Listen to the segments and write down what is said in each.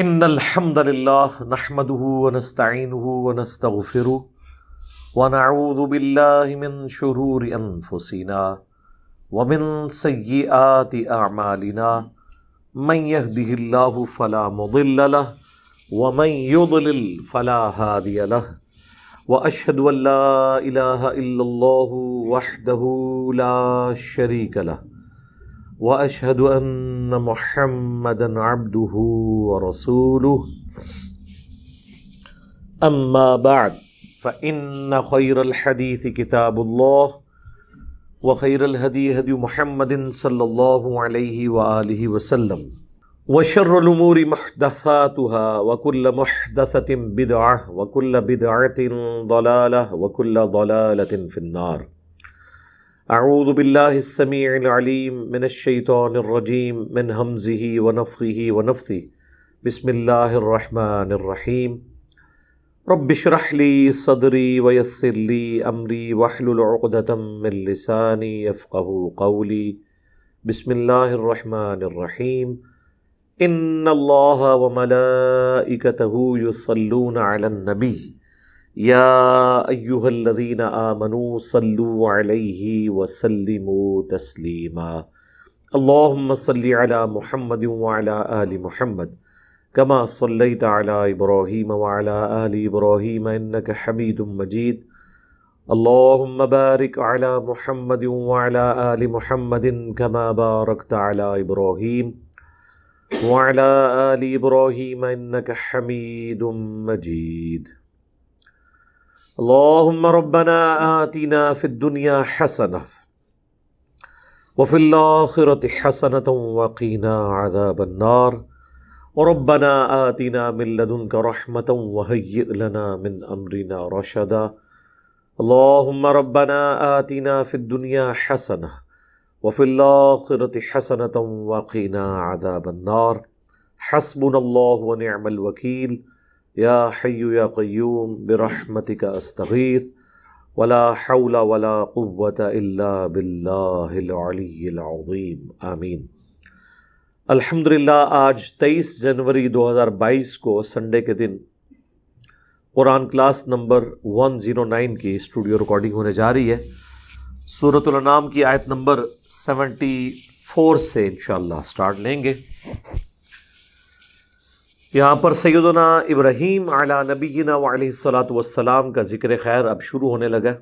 ان الحمد لله نحمده ونستعينه ونستغفره ونعوذ بالله من شرور انفسنا ومن سيئات اعمالنا من يهده الله فلا مضل له ومن يضلل فلا هادي له واشهد ان لا اله الا الله وحده لا شريك له واشهد ان محمدا عبده ورسوله اما بعد فان خير الحديث كتاب الله وخير الهدي هدي محمد صلى الله عليه واله وسلم وشر الامور محدثاتها وكل محدثة بدعة وكل بدعة ضلالة وكل ضلالة في النار. اعوذ باللہ السمیع العلیم من الشیطان الرجیم من ہمزہ ونفخہ ونفثہ بسم اللہ الرحمن الرحیم رب اشرح لی صدری ویسر لی امری واحلل عقدۃ من لسانی یفقہوا قولی بسم اللہ الرحمن الرحیم ان اللہ وملائکتہ یصلون علی النبی یا ایہا الذین آمنوا صلوا علیہ وسلموا تسلیما اللہم صل علی محمد وعلی آل محمد کما صلیت علی ابراہیم وعلی آل ابراہیم انک حمید مجید اللہم بارک علی محمد وعلی آل محمد کما بارکت علی ابراہیم وعلی آل ابراہیم انک حمید مجید اللهم ربنا آتنا في الدنيا حسنة وفي الآخرة حسنة وقنا عذاب النار وربنا آتنا من لدنك رحمة وهيئ لنا من أمرنا رشدا اللهم ربنا آتنا في الدنيا حسنة وفي الآخرة حسنة وقنا عذاب النار حسبنا الله ونعم الوكيل یا حی یا قیوم برحمتک استغیث ولا حول ولا قوة الا باللہ العلی العظیم آمین۔ الحمدللہ آج 23 جنوری 2022 کو سنڈے کے دن قرآن کلاس نمبر 109 کی اسٹوڈیو ریکارڈنگ ہونے جا رہی ہے۔ سورۃ الانعام کی آیت نمبر 74 سے انشاءاللہ سٹارٹ لیں گے۔ یہاں پر سیدنا ابراہیم علی نبینا وعلیہ الصلاۃ والسلام کا ذکر خیر اب شروع ہونے لگا۔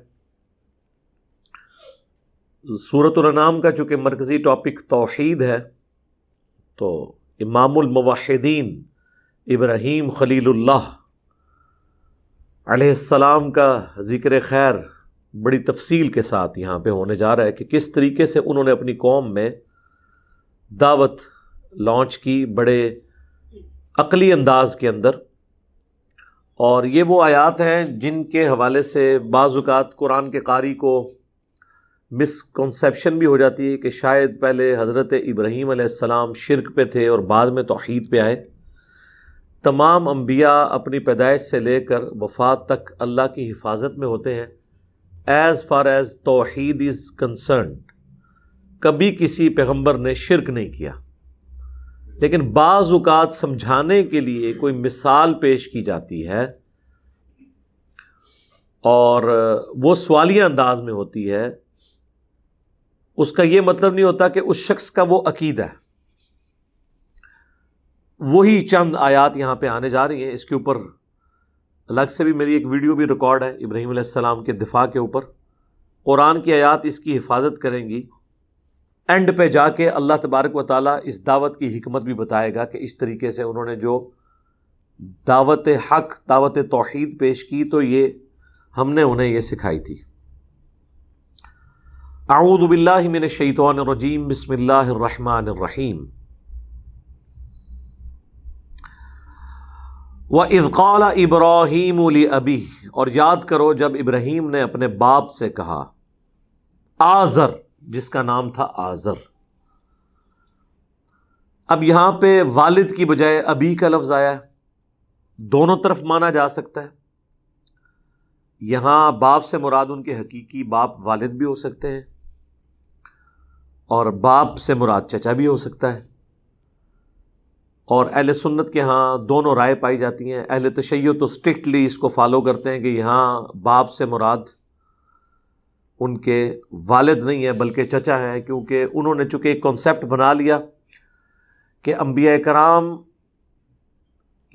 سورۃ الانعام کا چونکہ مرکزی ٹاپک توحید ہے، تو امام الموحدین ابراہیم خلیل اللہ علیہ السلام کا ذکر خیر بڑی تفصیل کے ساتھ یہاں پہ ہونے جا رہا ہے کہ کس طریقے سے انہوں نے اپنی قوم میں دعوت لانچ کی، بڑے عقلی انداز کے اندر۔ اور یہ وہ آیات ہیں جن کے حوالے سے بعض اوقات قرآن کے قاری کو مسکنسیپشن بھی ہو جاتی ہے کہ شاید پہلے حضرت ابراہیم علیہ السلام شرک پہ تھے اور بعد میں توحید پہ آئے۔ تمام انبیاء اپنی پیدائش سے لے کر وفات تک اللہ کی حفاظت میں ہوتے ہیں ایز فار ایز توحید از کنسرنڈ۔ کبھی کسی پیغمبر نے شرک نہیں کیا، لیکن بعض اوقات سمجھانے کے لیے کوئی مثال پیش کی جاتی ہے اور وہ سوالیہ انداز میں ہوتی ہے، اس کا یہ مطلب نہیں ہوتا کہ اس شخص کا وہ عقیدہ ہے۔ وہی چند آیات یہاں پہ آنے جا رہی ہیں۔ اس کے اوپر الگ سے بھی میری ایک ویڈیو بھی ریکارڈ ہے ابراہیم علیہ السلام کے دفاع کے اوپر۔ قرآن کی آیات اس کی حفاظت کریں گی۔ اینڈ پہ جا کے اللہ تبارک و تعالیٰ اس دعوت کی حکمت بھی بتائے گا کہ اس طریقے سے انہوں نے جو دعوت حق، دعوت توحید پیش کی تو یہ ہم نے انہیں یہ سکھائی تھی۔ اعوذ باللہ من الشیطان الرجیم بسم اللہ الرحمن الرحیم۔ وَإِذْ قَالَ إِبْرَاهِيمُ لِأَبِيهِ، اور یاد کرو جب ابراہیم نے اپنے باپ سے کہا، آزر جس کا نام تھا آزر۔ اب یہاں پہ والد کی بجائے ابی کا لفظ آیا ہے، دونوں طرف مانا جا سکتا ہے۔ یہاں باپ سے مراد ان کے حقیقی باپ والد بھی ہو سکتے ہیں، اور باپ سے مراد چچا بھی ہو سکتا ہے۔ اور اہل سنت کے ہاں دونوں رائے پائی جاتی ہیں. اہل تشیع تو اسٹرکٹلی اس کو فالو کرتے ہیں کہ یہاں باپ سے مراد ان کے والد نہیں ہے بلکہ چچا ہیں، کیونکہ انہوں نے چونکہ ایک کانسیپٹ بنا لیا کہ انبیاء کرام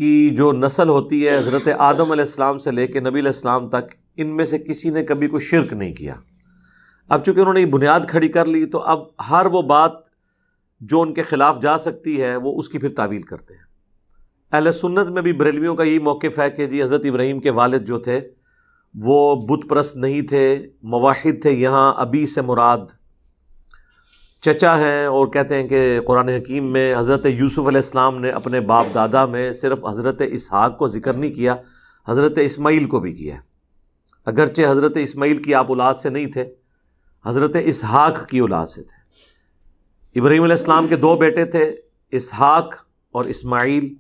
کی جو نسل ہوتی ہے حضرت آدم علیہ السلام سے لے کے نبی علیہ السلام تک، ان میں سے کسی نے کبھی کوئی شرک نہیں کیا. اب چونکہ انہوں نے یہ بنیاد کھڑی کر لی تو اب ہر وہ بات جو ان کے خلاف جا سکتی ہے وہ اس کی پھر تعویل کرتے ہیں. اہل سنت میں بھی بریلویوں کا یہی موقف ہے کہ جی حضرت ابراہیم کے والد جو تھے وہ بت پرست نہیں تھے، موحد تھے. یہاں ابی سے مراد چچا ہیں، اور کہتے ہیں کہ قرآن حکیم میں حضرت یوسف علیہ السلام نے اپنے باپ دادا میں صرف حضرت اسحاق کو ذکر نہیں کیا، حضرت اسماعیل کو بھی کیا. اگرچہ حضرت اسماعیل کی آپ اولاد سے نہیں تھے، حضرت اسحاق کی اولاد سے تھے. ابراہیم علیہ السلام کے دو بیٹے تھے، اسحاق اور اسماعیل.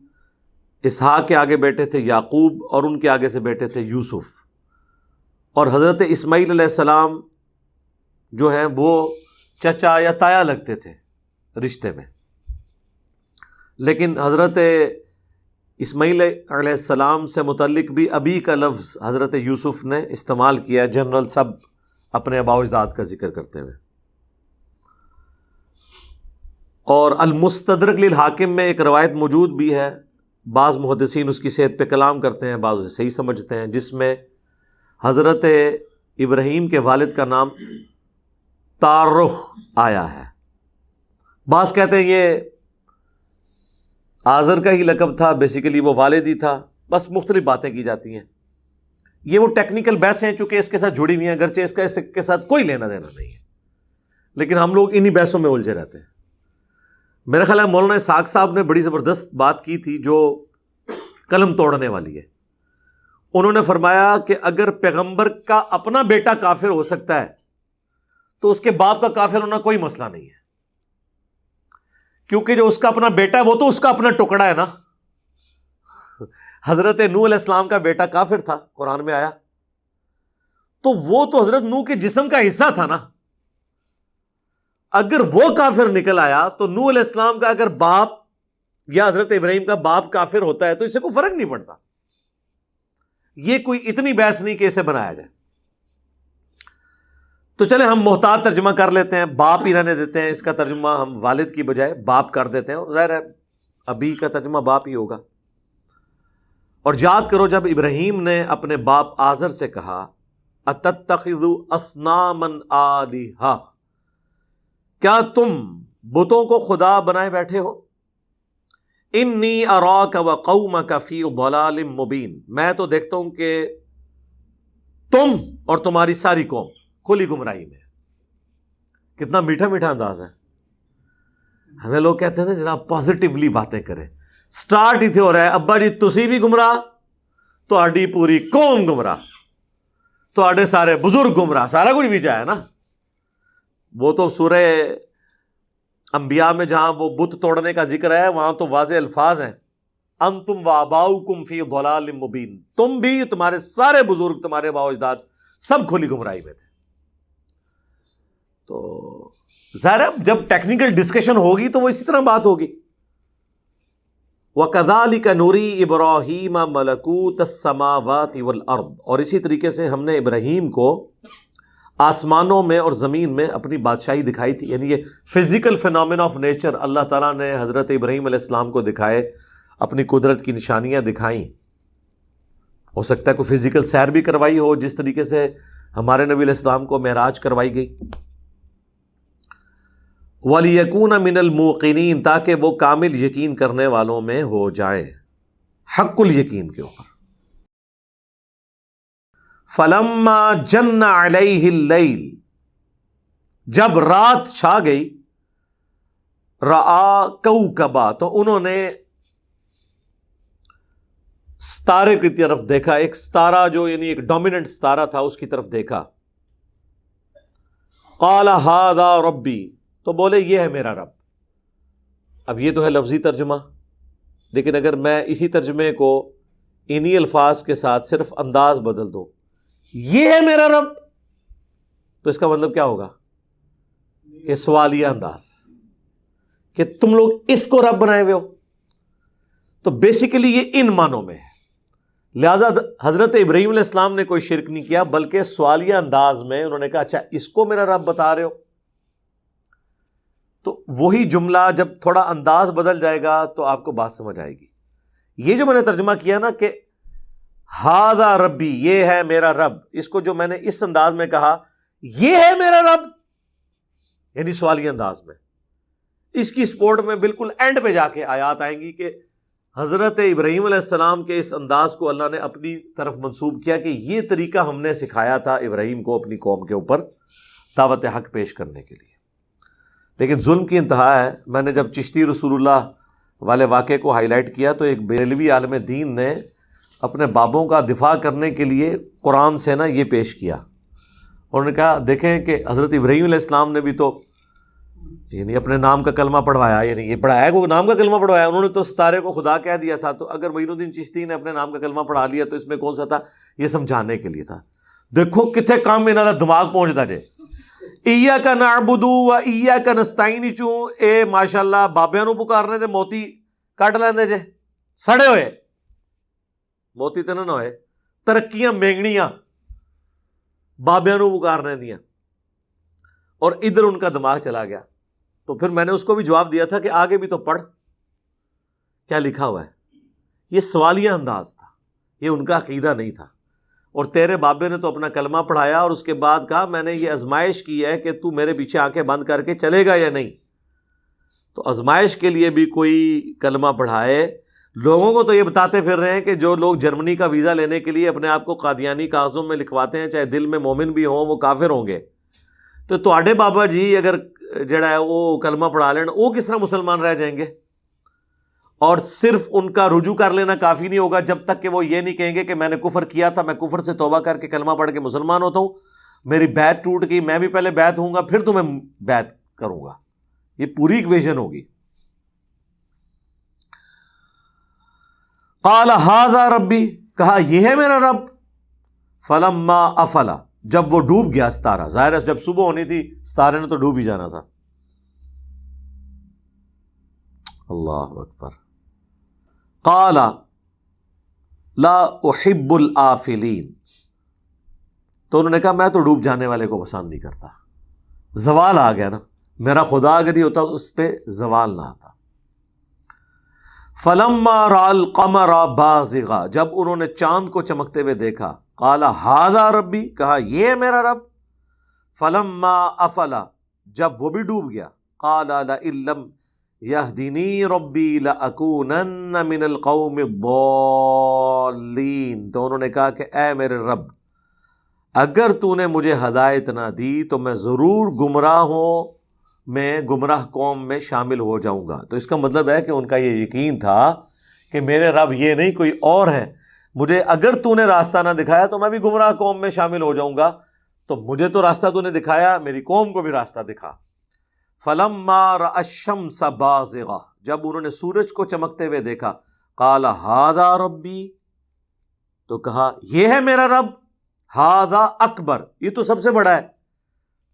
اسحاق کے آگے بیٹے تھے یعقوب، اور ان کے آگے سے بیٹے تھے یوسف. اور حضرت اسماعیل علیہ السلام جو ہیں وہ چچا یا تایا لگتے تھے رشتے میں، لیکن حضرت اسماعیل علیہ السلام سے متعلق بھی ابی کا لفظ حضرت یوسف نے استعمال کیا، جنرل سب اپنے آباء و اجداد کا ذکر کرتے ہوئے. اور المستدرک للحاکم میں ایک روایت موجود بھی ہے، بعض محدثین اس کی صحت پہ کلام کرتے ہیں، بعض اسے صحیح سمجھتے ہیں، جس میں حضرت ابراہیم کے والد کا نام تارخ آیا ہے. بعض کہتے ہیں یہ آزر کا ہی لقب تھا، بیسیکلی وہ والد ہی تھا. بس مختلف باتیں کی جاتی ہیں. یہ وہ ٹیکنیکل بحث ہیں چونکہ اس کے ساتھ جڑی ہوئی ہیں، اگرچہ اس کا اس کے ساتھ کوئی لینا دینا نہیں ہے، لیکن ہم لوگ انہی بحثوں میں الجھے رہتے ہیں. میرا خیال ہے مولانا اسحاق صاحب نے بڑی زبردست بات کی تھی جو قلم توڑنے والی ہے. انہوں نے فرمایا کہ اگر پیغمبر کا اپنا بیٹا کافر ہو سکتا ہے تو اس کے باپ کا کافر ہونا کوئی مسئلہ نہیں ہے، کیونکہ جو اس کا اپنا بیٹا ہے وہ تو اس کا اپنا ٹکڑا ہے نا. حضرت نوح علیہ السلام کا بیٹا کافر تھا، قرآن میں آیا، تو وہ تو حضرت نوح کے جسم کا حصہ تھا نا. اگر وہ کافر نکل آیا تو نوح علیہ السلام کا اگر باپ یا حضرت ابراہیم کا باپ کافر ہوتا ہے تو اس سے کوئی فرق نہیں پڑتا. یہ کوئی اتنی بحث نہیں کہ اسے بنایا جائے. تو چلے ہم محتاط ترجمہ کر لیتے ہیں، باپ ہی رہنے دیتے ہیں، اس کا ترجمہ ہم والد کی بجائے باپ کر دیتے ہیں، اور ظاہر ہے ابھی کا ترجمہ باپ ہی ہوگا. اور یاد کرو جب ابراہیم نے اپنے باپ آزر سے کہا اتتخذوا اصناما آلہہ، کیا تم بتوں کو خدا بنائے بیٹھے ہو؟ انی اراک وقومک فی ضلال مبین، میں تو دیکھتا ہوں کہ تم اور تمہاری ساری قوم کھلی گمراہی میں. کتنا میٹھا میٹھا انداز ہے. ہمیں لوگ کہتے ہیں جناب پازیٹیولی باتیں کریں، سٹارٹ ہی تھے ہو رہا ہے ابا جی تسی بھی گمراہ، تہاڈی پوری قوم گمراہ، تہاڈے سارے بزرگ گمراہ، سارا کچھ بھی چاہے نا. وہ تو سورہ انبیاء میں جہاں وہ بت توڑنے کا ذکر ہے وہاں تو واضح الفاظ ہیں، انتم وآباؤکم فی ضلال مبین، تم بھی، تمہارے سارے بزرگ، تمہارے آباء و اجداد سب کھلی گمراہی میں تھے. تو ظاہر ہے جب ٹیکنیکل ڈسکشن ہوگی تو وہ اسی طرح بات ہوگی. وَكَذَلِكَ نُرِي إِبْرَاهِيمَ مَلَكُوتَ السَّمَاوَاتِ وَالْأَرْضِ، اور اسی طریقے سے ہم نے ابراہیم کو آسمانوں میں اور زمین میں اپنی بادشاہی دکھائی تھی. یعنی یہ فزیکل فینومینا آف نیچر اللہ تعالیٰ نے حضرت ابراہیم علیہ السلام کو دکھائے، اپنی قدرت کی نشانیاں دکھائیں. ہو سکتا ہے کوئی فزیکل سیر بھی کروائی ہو، جس طریقے سے ہمارے نبی علیہ السلام کو معراج کروائی گئی. وَلِيَكُونَ مِنَ الْمُوقِنِينَ، تاکہ وہ کامل یقین کرنے والوں میں ہو جائیں، حق الیقین کے اوپر. فَلَمَّا جَنَّ عَلَيْهِ اللَّيْلُ، جب رات چھا گئی، رَآ كَوْكَبًا، تو انہوں نے ستارے کی طرف دیکھا، ایک ستارہ جو یعنی ایک ڈومیننٹ ستارہ تھا اس کی طرف دیکھا. قَالَ هَذَا رَبِّي، تو بولے یہ ہے میرا رب. اب یہ تو ہے لفظی ترجمہ، لیکن اگر میں اسی ترجمے کو انہی الفاظ کے ساتھ صرف انداز بدل دو، یہ ہے میرا رب، تو اس کا مطلب کیا ہوگا کہ سوالیہ انداز، کہ تم لوگ اس کو رب بنائے ہوئے ہو. تو بیسیکلی یہ ان معنوں میں ہے. لہذا حضرت ابراہیم علیہ السلام نے کوئی شرک نہیں کیا، بلکہ سوالیہ انداز میں انہوں نے کہا اچھا اس کو میرا رب بتا رہے ہو. تو وہی جملہ جب تھوڑا انداز بدل جائے گا تو آپ کو بات سمجھ آئے گی. یہ جو میں نے ترجمہ کیا نا کہ ہاذا ربی، یہ ہے میرا رب، اس کو جو میں نے اس انداز میں کہا یہ ہے میرا رب، یعنی سوالی انداز میں، اس کی سپورٹ میں بالکل اینڈ پہ جا کے آیات آئیں گی کہ حضرت ابراہیم علیہ السلام کے اس انداز کو اللہ نے اپنی طرف منسوب کیا کہ یہ طریقہ ہم نے سکھایا تھا ابراہیم کو اپنی قوم کے اوپر دعوت حق پیش کرنے کے لیے. لیکن ظلم کی انتہا ہے. میں نے جب چشتی رسول اللہ والے واقعے کو ہائی لائٹ کیا تو ایک بریلوی عالم دین نے اپنے بابوں کا دفاع کرنے کے لیے قرآن سے نا یہ پیش کیا. انہوں نے کہا دیکھیں کہ حضرت ابراہیم علیہ السلام نے بھی تو یعنی اپنے نام کا کلمہ پڑھوایا، یعنی یہ پڑھایا کو نام کا کلمہ پڑھوایا، انہوں نے تو ستارے کو خدا کہہ دیا تھا. تو اگر معین الدین چشتی نے اپنے نام کا کلمہ پڑھا لیا تو اس میں کون سا تھا؟ یہ سمجھانے کے لیے تھا. دیکھو کتنے کام میں انہوں دماغ پہنچتا جے. ایاک نعبد و ایاک نستعین چوں اے ماشاءاللہ بابیاں نو پکارنے تے موتی کٹ لیندے جے، سڑے ہوئے موتی تے نہ ہوئے، ترقیاں مینگنیاں بابیاں نو پکارنے دیاں. اور ادھر ان کا دماغ چلا گیا. تو پھر میں نے اس کو بھی جواب دیا تھا کہ آگے بھی تو پڑھ کیا لکھا ہوا ہے. یہ سوالیہ انداز تھا، یہ ان کا عقیدہ نہیں تھا. اور تیرے بابے نے تو اپنا کلمہ پڑھایا اور اس کے بعد کہا میں نے یہ آزمائش کی ہے کہ تو میرے پیچھے آنکھیں بند کر کے چلے گا یا نہیں. تو آزمائش کے لیے بھی کوئی کلمہ پڑھائے. لوگوں کو تو یہ بتاتے پھر رہے ہیں کہ جو لوگ جرمنی کا ویزا لینے کے لیے اپنے آپ کو قادیانی کاغذوں میں لکھواتے ہیں چاہے دل میں مومن بھی ہوں وہ کافر ہوں گے. تو تواڈے بابا جی اگر جڑا ہے وہ کلمہ پڑھا لین وہ کس طرح مسلمان رہ جائیں گے؟ اور صرف ان کا رجوع کر لینا کافی نہیں ہوگا جب تک کہ وہ یہ نہیں کہیں گے کہ میں نے کفر کیا تھا، میں کفر سے توبہ کر کے کلمہ پڑھ کے مسلمان ہوتا ہوں، میری بیعت ٹوٹ گئی، میں بھی پہلے بیعت ہوں گا پھر تمہیں بیعت کروں گا. یہ پوری ایکویشن ہوگی. قال ھذا ربی، کہا یہ ہے میرا رب. فلما افلا، جب وہ ڈوب گیا ستارہ، ظاہر ہے جب صبح ہونی تھی ستارے نے تو ڈوب ہی جانا تھا. اللہ اکبر. قال لا احب الآفلین، تو انہوں نے کہا میں تو ڈوب جانے والے کو پسند نہیں کرتا. زوال آ گیا نا، میرا خدا اگر ہی ہوتا اس پہ زوال نہ آتا. فلما رأى القمر بازغا، جب انہوں نے چاند کو چمکتے ہوئے دیکھا، قال ھذا ربی، کہا یہ ہے میرا رب. فلما افلا، جب وہ بھی ڈوب گیا، قال لئن لم یہدینی ربی لأکونن من القوم الضالین، تو انہوں نے کہا کہ اے میرے رب اگر تو نے مجھے ہدایت نہ دی تو میں ضرور گمراہ قوم میں شامل ہو جاؤں گا. تو اس کا مطلب ہے کہ ان کا یہ یقین تھا کہ میرے رب یہ نہیں کوئی اور ہے، مجھے اگر تو نے راستہ نہ دکھایا تو میں بھی گمراہ قوم میں شامل ہو جاؤں گا. تو مجھے تو راستہ تو نے دکھایا، میری قوم کو بھی راستہ دکھا. فلما رأى الشمس بازغہ، جب انہوں نے سورج کو چمکتے ہوئے دیکھا، قال ھذا ربی، تو کہا یہ ہے میرا رب. ھذا اکبر، یہ تو سب سے بڑا ہے.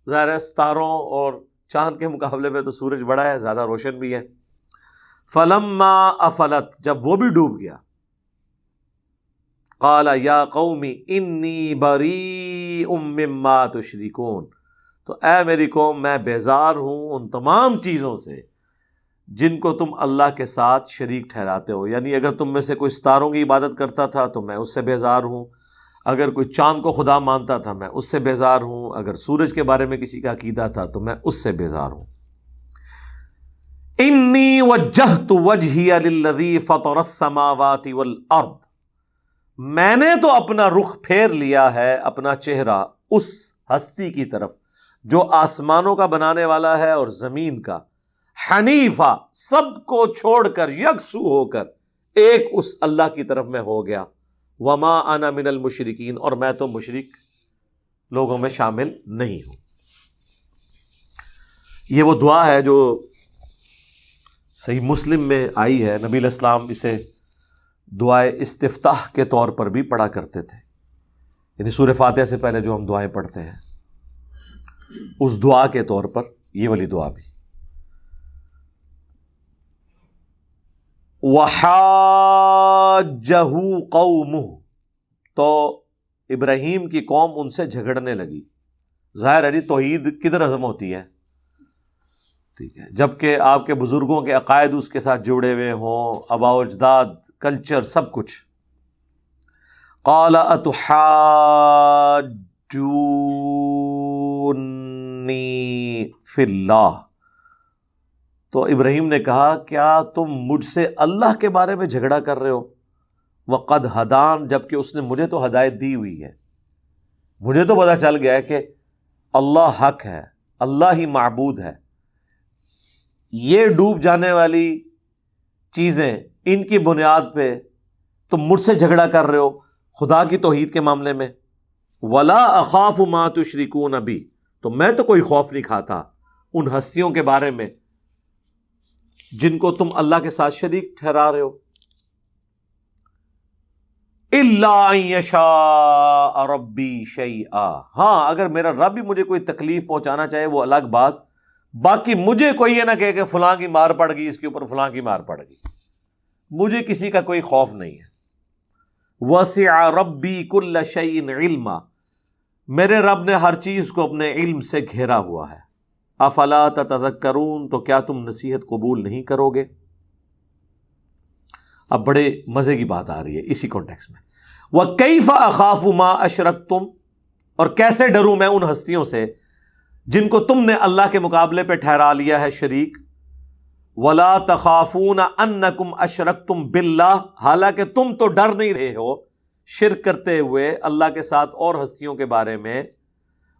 ظاہر ہے ستاروں اور چاند کے مقابلے میں تو سورج بڑا ہے، زیادہ روشن بھی ہے. فلما افلت، جب وہ بھی ڈوب گیا، قال یا قوم انی بریء مما تشرکون، تو اے میری قوم میں بیزار ہوں ان تمام چیزوں سے جن کو تم اللہ کے ساتھ شریک ٹھہراتے ہو. یعنی اگر تم میں سے کوئی ستاروں کی عبادت کرتا تھا تو میں اس سے بیزار ہوں، اگر کوئی چاند کو خدا مانتا تھا میں اس سے بیزار ہوں، اگر سورج کے بارے میں کسی کا عقیدہ تھا تو میں اس سے بیزار ہوں. انی وجہت وجہی للذی فطر السماوات والارض، میں نے تو اپنا رخ پھیر لیا ہے، اپنا چہرہ اس ہستی کی طرف جو آسمانوں کا بنانے والا ہے اور زمین کا، حنیفہ، سب کو چھوڑ کر یکسو ہو کر ایک اس اللہ کی طرف میں ہو گیا. وما انا من المشرکین، اور میں تو مشرک لوگوں میں شامل نہیں ہوں. یہ وہ دعا ہے جو صحیح مسلم میں آئی ہے. نبی علیہ السلام اسے دعائے استفتاح کے طور پر بھی پڑھا کرتے تھے، یعنی سورہ فاتحہ سے پہلے جو ہم دعائیں پڑھتے ہیں اس دعا کے طور پر یہ والی دعا بھی. وحاجہ قومہ، تو ابراہیم کی قوم ان سے جھگڑنے لگی۔ ظاہر ہے جی توحید کدھر ہضم ہوتی ہے، ٹھیک ہے، جبکہ آپ کے بزرگوں کے عقائد اس کے ساتھ جڑے ہوئے ہوں، آباء و اجداد، کلچر، سب کچھ۔ قال اتحاجونی فی اللہ، تو ابراہیم نے کہا کیا تم مجھ سے اللہ کے بارے میں جھگڑا کر رہے ہو؟ وقد ہدان، جبکہ اس نے مجھے تو ہدایت دی ہوئی ہے، مجھے تو پتہ چل گیا ہے کہ اللہ حق ہے، اللہ ہی معبود ہے۔ یہ ڈوب جانے والی چیزیں، ان کی بنیاد پہ تم مجھ سے جھگڑا کر رہے ہو خدا کی توحید کے معاملے میں۔ ولا اخاف ما تشرکون بی، تو میں تو کوئی خوف نہیں کھاتا ان ہستیوں کے بارے میں جن کو تم اللہ کے ساتھ شریک ٹھہرا رہے ہو۔ الا ان یشاء ربی شیئا، ہاں اگر میرا رب ہی مجھے کوئی تکلیف پہنچانا چاہے وہ الگ بات، باقی مجھے کوئی یہ نہ کہے کہ فلاں کی مار پڑ گئی، اس کے اوپر فلاں کی مار پڑ گئی، مجھے کسی کا کوئی خوف نہیں ہے۔ وسع ربی کل شیء علما، میرے رب نے ہر چیز کو اپنے علم سے گھیرا ہوا ہے۔ افلا تتذکرون، تو کیا تم نصیحت قبول نہیں کرو گے؟ اب بڑے مزے کی بات آ رہی ہے اسی کانٹیکس میں۔ وَكَيْفَ أَخَافُ مَا أَشْرَكْتُمْ، اور کیسے ڈروں میں ان ہستیوں سے جن کو تم نے اللہ کے مقابلے پہ ٹھہرا لیا ہے شریک۔ وَلَا تَخَافُونَ أَنَّكُمْ أَشْرَكْتُمْ بِاللَّهِ، حالانکہ تم تو ڈر نہیں رہے ہو شرک کرتے ہوئے اللہ کے ساتھ اور ہستیوں کے بارے میں۔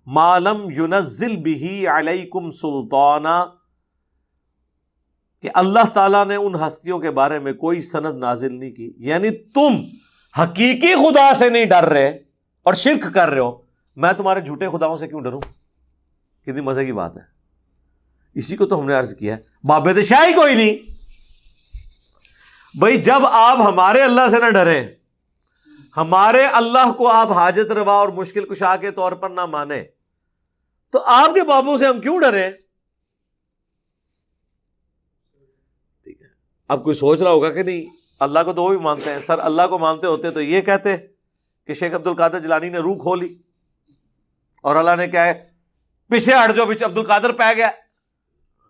مَا لَمْ يُنَزِّلْ بِهِ عَلَيْكُمْ سُلْطَانًا، کہ اللہ تعالیٰ نے ان ہستیوں کے بارے میں کوئی سند نازل نہیں کی، یعنی تم حقیقی خدا سے نہیں ڈر رہے اور شرک کر رہے ہو، میں تمہارے جھوٹے خداؤں سے کیوں ڈروں؟ کتنی مزے کی بات ہے، اسی کو تو ہم نے عرض کیا ہے، بابے شاہی کوئی نہیں بھائی۔ جب آپ ہمارے اللہ سے نہ ڈریں، ہمارے اللہ کو آپ حاجت روا اور مشکل کشا کے طور پر نہ مانیں، تو آپ کے بابوں سے ہم کیوں ڈریں؟ ٹھیک ہے، اب کوئی سوچ رہا ہوگا کہ نہیں اللہ کو تو وہ بھی مانتے ہیں، سر اللہ کو مانتے ہوتے تو یہ کہتے کہ شیخ عبد القادر جیلانی نے روح کھولی اور اللہ نے کیا ہے پیچھے ہٹ جو عبد القادر پہ گیا،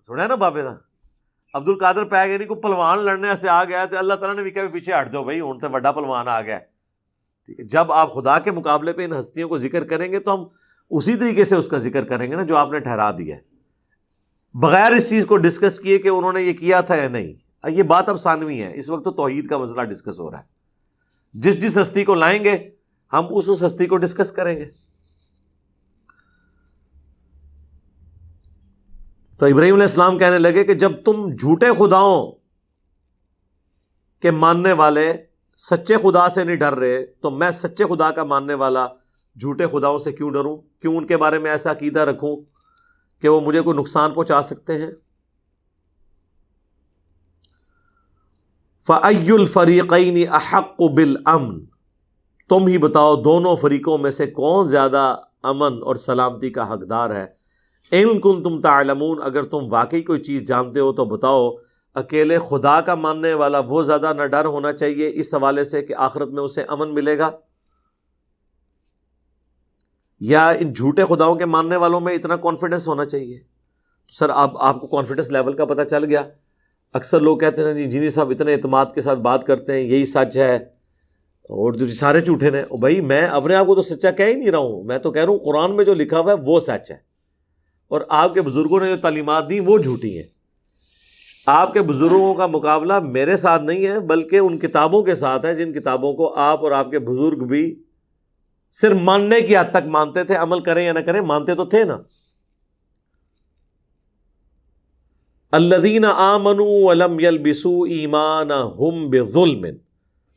سنا نا بابے دا عبد القادر پہ گیا نہیں، کوئی پلوان لڑنے سے آ گیا تو اللہ تعالیٰ نے بھی کہا پیچھے ہٹ جاؤ بھائی، ہوں تو بڑا پلوان آ گیا۔ ٹھیک ہے، جب آپ خدا کے مقابلے پہ ان ہستیوں کو ذکر کریں گے تو ہم اسی طریقے سے اس کا ذکر کریں گے نا جو آپ نے ٹھہرا دیا ہے، بغیر اس چیز کو ڈسکس کیے کہ انہوں نے یہ کیا تھا یا نہیں۔ یہ بات اب ثانوی ہے، اس وقت تو توحید کا مسئلہ ڈسکس ہو رہا ہے، جس ہستی کو لائیں گے ہم اس ہستی کو ڈسکس کریں گے۔ تو ابراہیم علیہ السلام کہنے لگے کہ جب تم جھوٹے خداؤں کے ماننے والے سچے خدا سے نہیں ڈر رہے تو میں سچے خدا کا ماننے والا جھوٹے خداؤں سے کیوں ڈروں؟ کیوں ان کے بارے میں ایسا عقیدہ رکھوں کہ وہ مجھے کوئی نقصان پہنچا سکتے ہیں؟ فَأَيُّ الْفَرِيقَيْنِ أَحَقُّ بِالْأَمْنِ، تم ہی بتاؤ دونوں فریقوں میں سے کون زیادہ امن اور سلامتی کا حقدار ہے۔ اِن كُنتُمْ تَعْلَمُونَ، اگر تم واقعی کوئی چیز جانتے ہو تو بتاؤ، اکیلے خدا کا ماننے والا وہ زیادہ نہ ڈر ہونا چاہیے اس حوالے سے کہ آخرت میں اسے امن ملے گا، یا ان جھوٹے خداؤں کے ماننے والوں میں اتنا کانفیڈنس ہونا چاہیے؟ سر آپ کو کانفیڈنس لیول کا پتہ چل گیا۔ اکثر لوگ کہتے ہیں جی جنہیں صاحب اتنے اعتماد کے ساتھ بات کرتے ہیں یہی سچ ہے اور سارے جھوٹے ہیں۔ بھائی میں اپنے آپ کو تو سچا کہہ ہی نہیں رہا ہوں، میں تو کہہ رہا ہوں قرآن میں جو لکھا ہوا ہے وہ سچ ہے، اور آپ کے بزرگوں نے جو تعلیمات دی وہ جھوٹی ہیں۔ آپ کے بزرگوں کا مقابلہ میرے ساتھ نہیں ہے بلکہ ان کتابوں کے ساتھ ہے جن کتابوں کو آپ اور آپ کے بزرگ بھی صرف ماننے کی حد تک مانتے تھے، عمل کریں یا نہ کریں مانتے تو تھے نا۔ الذین آمنوا ولم یلبسوا ایمانہم بظلم،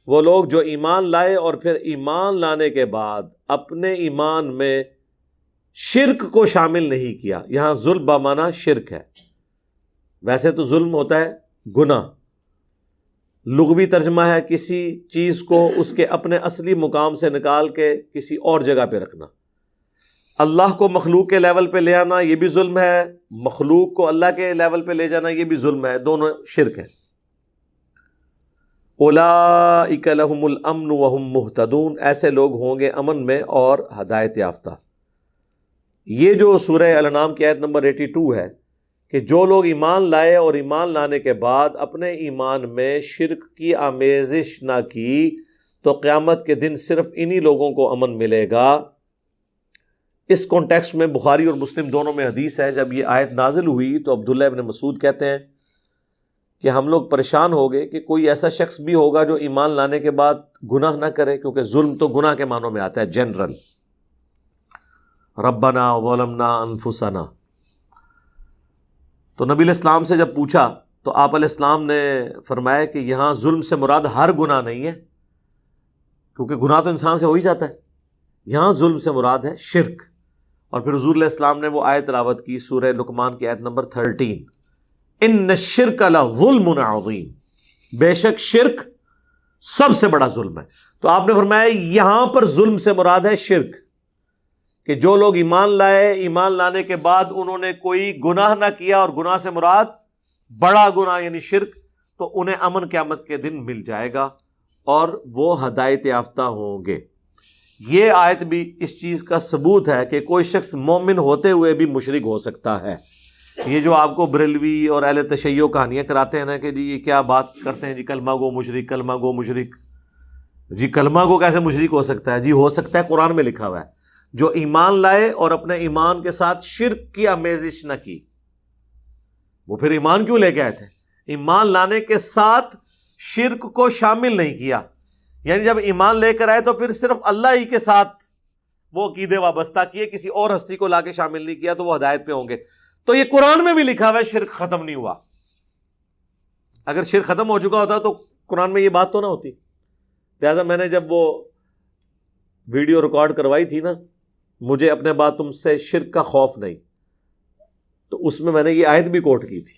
وہ لوگ جو ایمان لائے اور پھر ایمان لانے کے بعد اپنے ایمان میں شرک کو شامل نہیں کیا۔ یہاں ظلم بمعنی شرک ہے، ویسے تو ظلم ہوتا ہے گناہ، لغوی ترجمہ ہے کسی چیز کو اس کے اپنے اصلی مقام سے نکال کے کسی اور جگہ پہ رکھنا۔ اللہ کو مخلوق کے لیول پہ لے آنا یہ بھی ظلم ہے، مخلوق کو اللہ کے لیول پہ لے جانا یہ بھی ظلم ہے، دونوں شرک ہے۔ اولئک لہم الامن وہم مہتدون، ایسے لوگ ہوں گے امن میں اور ہدایت یافتہ۔ یہ جو سورہ الانعام کی آیت نمبر 82 ہے کہ جو لوگ ایمان لائے اور ایمان لانے کے بعد اپنے ایمان میں شرک کی آمیزش نہ کی تو قیامت کے دن صرف انہی لوگوں کو امن ملے گا۔ اس کانٹیکسٹ میں بخاری اور مسلم دونوں میں حدیث ہے، جب یہ آیت نازل ہوئی تو عبداللہ ابن مسعود کہتے ہیں کہ ہم لوگ پریشان ہو گئے کہ کوئی ایسا شخص بھی ہوگا جو ایمان لانے کے بعد گناہ نہ کرے، کیونکہ ظلم تو گناہ کے معنوں میں آتا ہے جنرل، ربنا ظلمنا انفسنا۔ تو نبی علیہ السلام سے جب پوچھا تو آپ علیہ السلام نے فرمایا کہ یہاں ظلم سے مراد ہر گناہ نہیں ہے، کیونکہ گناہ تو انسان سے ہو ہی جاتا ہے، یہاں ظلم سے مراد ہے شرک۔ اور پھر حضور علیہ السلام نے وہ آیت تلاوت کی سورہ لقمان کی آیت نمبر 13، ان الشرک لظلم عظیم، بے شک شرک سب سے بڑا ظلم ہے۔ تو آپ نے فرمایا یہاں پر ظلم سے مراد ہے شرک، کہ جو لوگ ایمان لائے، ایمان لانے کے بعد انہوں نے کوئی گناہ نہ کیا، اور گناہ سے مراد بڑا گناہ یعنی شرک، تو انہیں امن قیامت کے دن مل جائے گا اور وہ ہدایت یافتہ ہوں گے۔ یہ آیت بھی اس چیز کا ثبوت ہے کہ کوئی شخص مومن ہوتے ہوئے بھی مشرک ہو سکتا ہے۔ یہ جو آپ کو بریلوی اور اہل تشیع کہانیاں کراتے ہیں نا کہ جی یہ کیا بات کرتے ہیں جی کلمہ گو مشرک، کلمہ گو مشرک، جی کلمہ گو کیسے مشرک ہو سکتا ہے؟ جی ہو سکتا ہے، قرآن میں لکھا ہوا ہے، جو ایمان لائے اور اپنے ایمان کے ساتھ شرک کی آمیزش نہ کی۔ وہ پھر ایمان کیوں لے کے آئے تھے؟ ایمان لانے کے ساتھ شرک کو شامل نہیں کیا، یعنی جب ایمان لے کر آئے تو پھر صرف اللہ ہی کے ساتھ وہ عقیدے وابستہ کیے، کسی اور ہستی کو لا کے شامل نہیں کیا، تو وہ ہدایت پہ ہوں گے۔ تو یہ قرآن میں بھی لکھا ہوا ہے شرک ختم نہیں ہوا۔ اگر شرک ختم ہو چکا ہوتا تو قرآن میں یہ بات تو نہ ہوتی۔ لہٰذا میں نے جب وہ ویڈیو ریکارڈ کروائی تھی نا، مجھے اپنے بعد تم سے شرک کا خوف نہیں، تو اس میں نے یہ آیت بھی کوٹ کی تھی،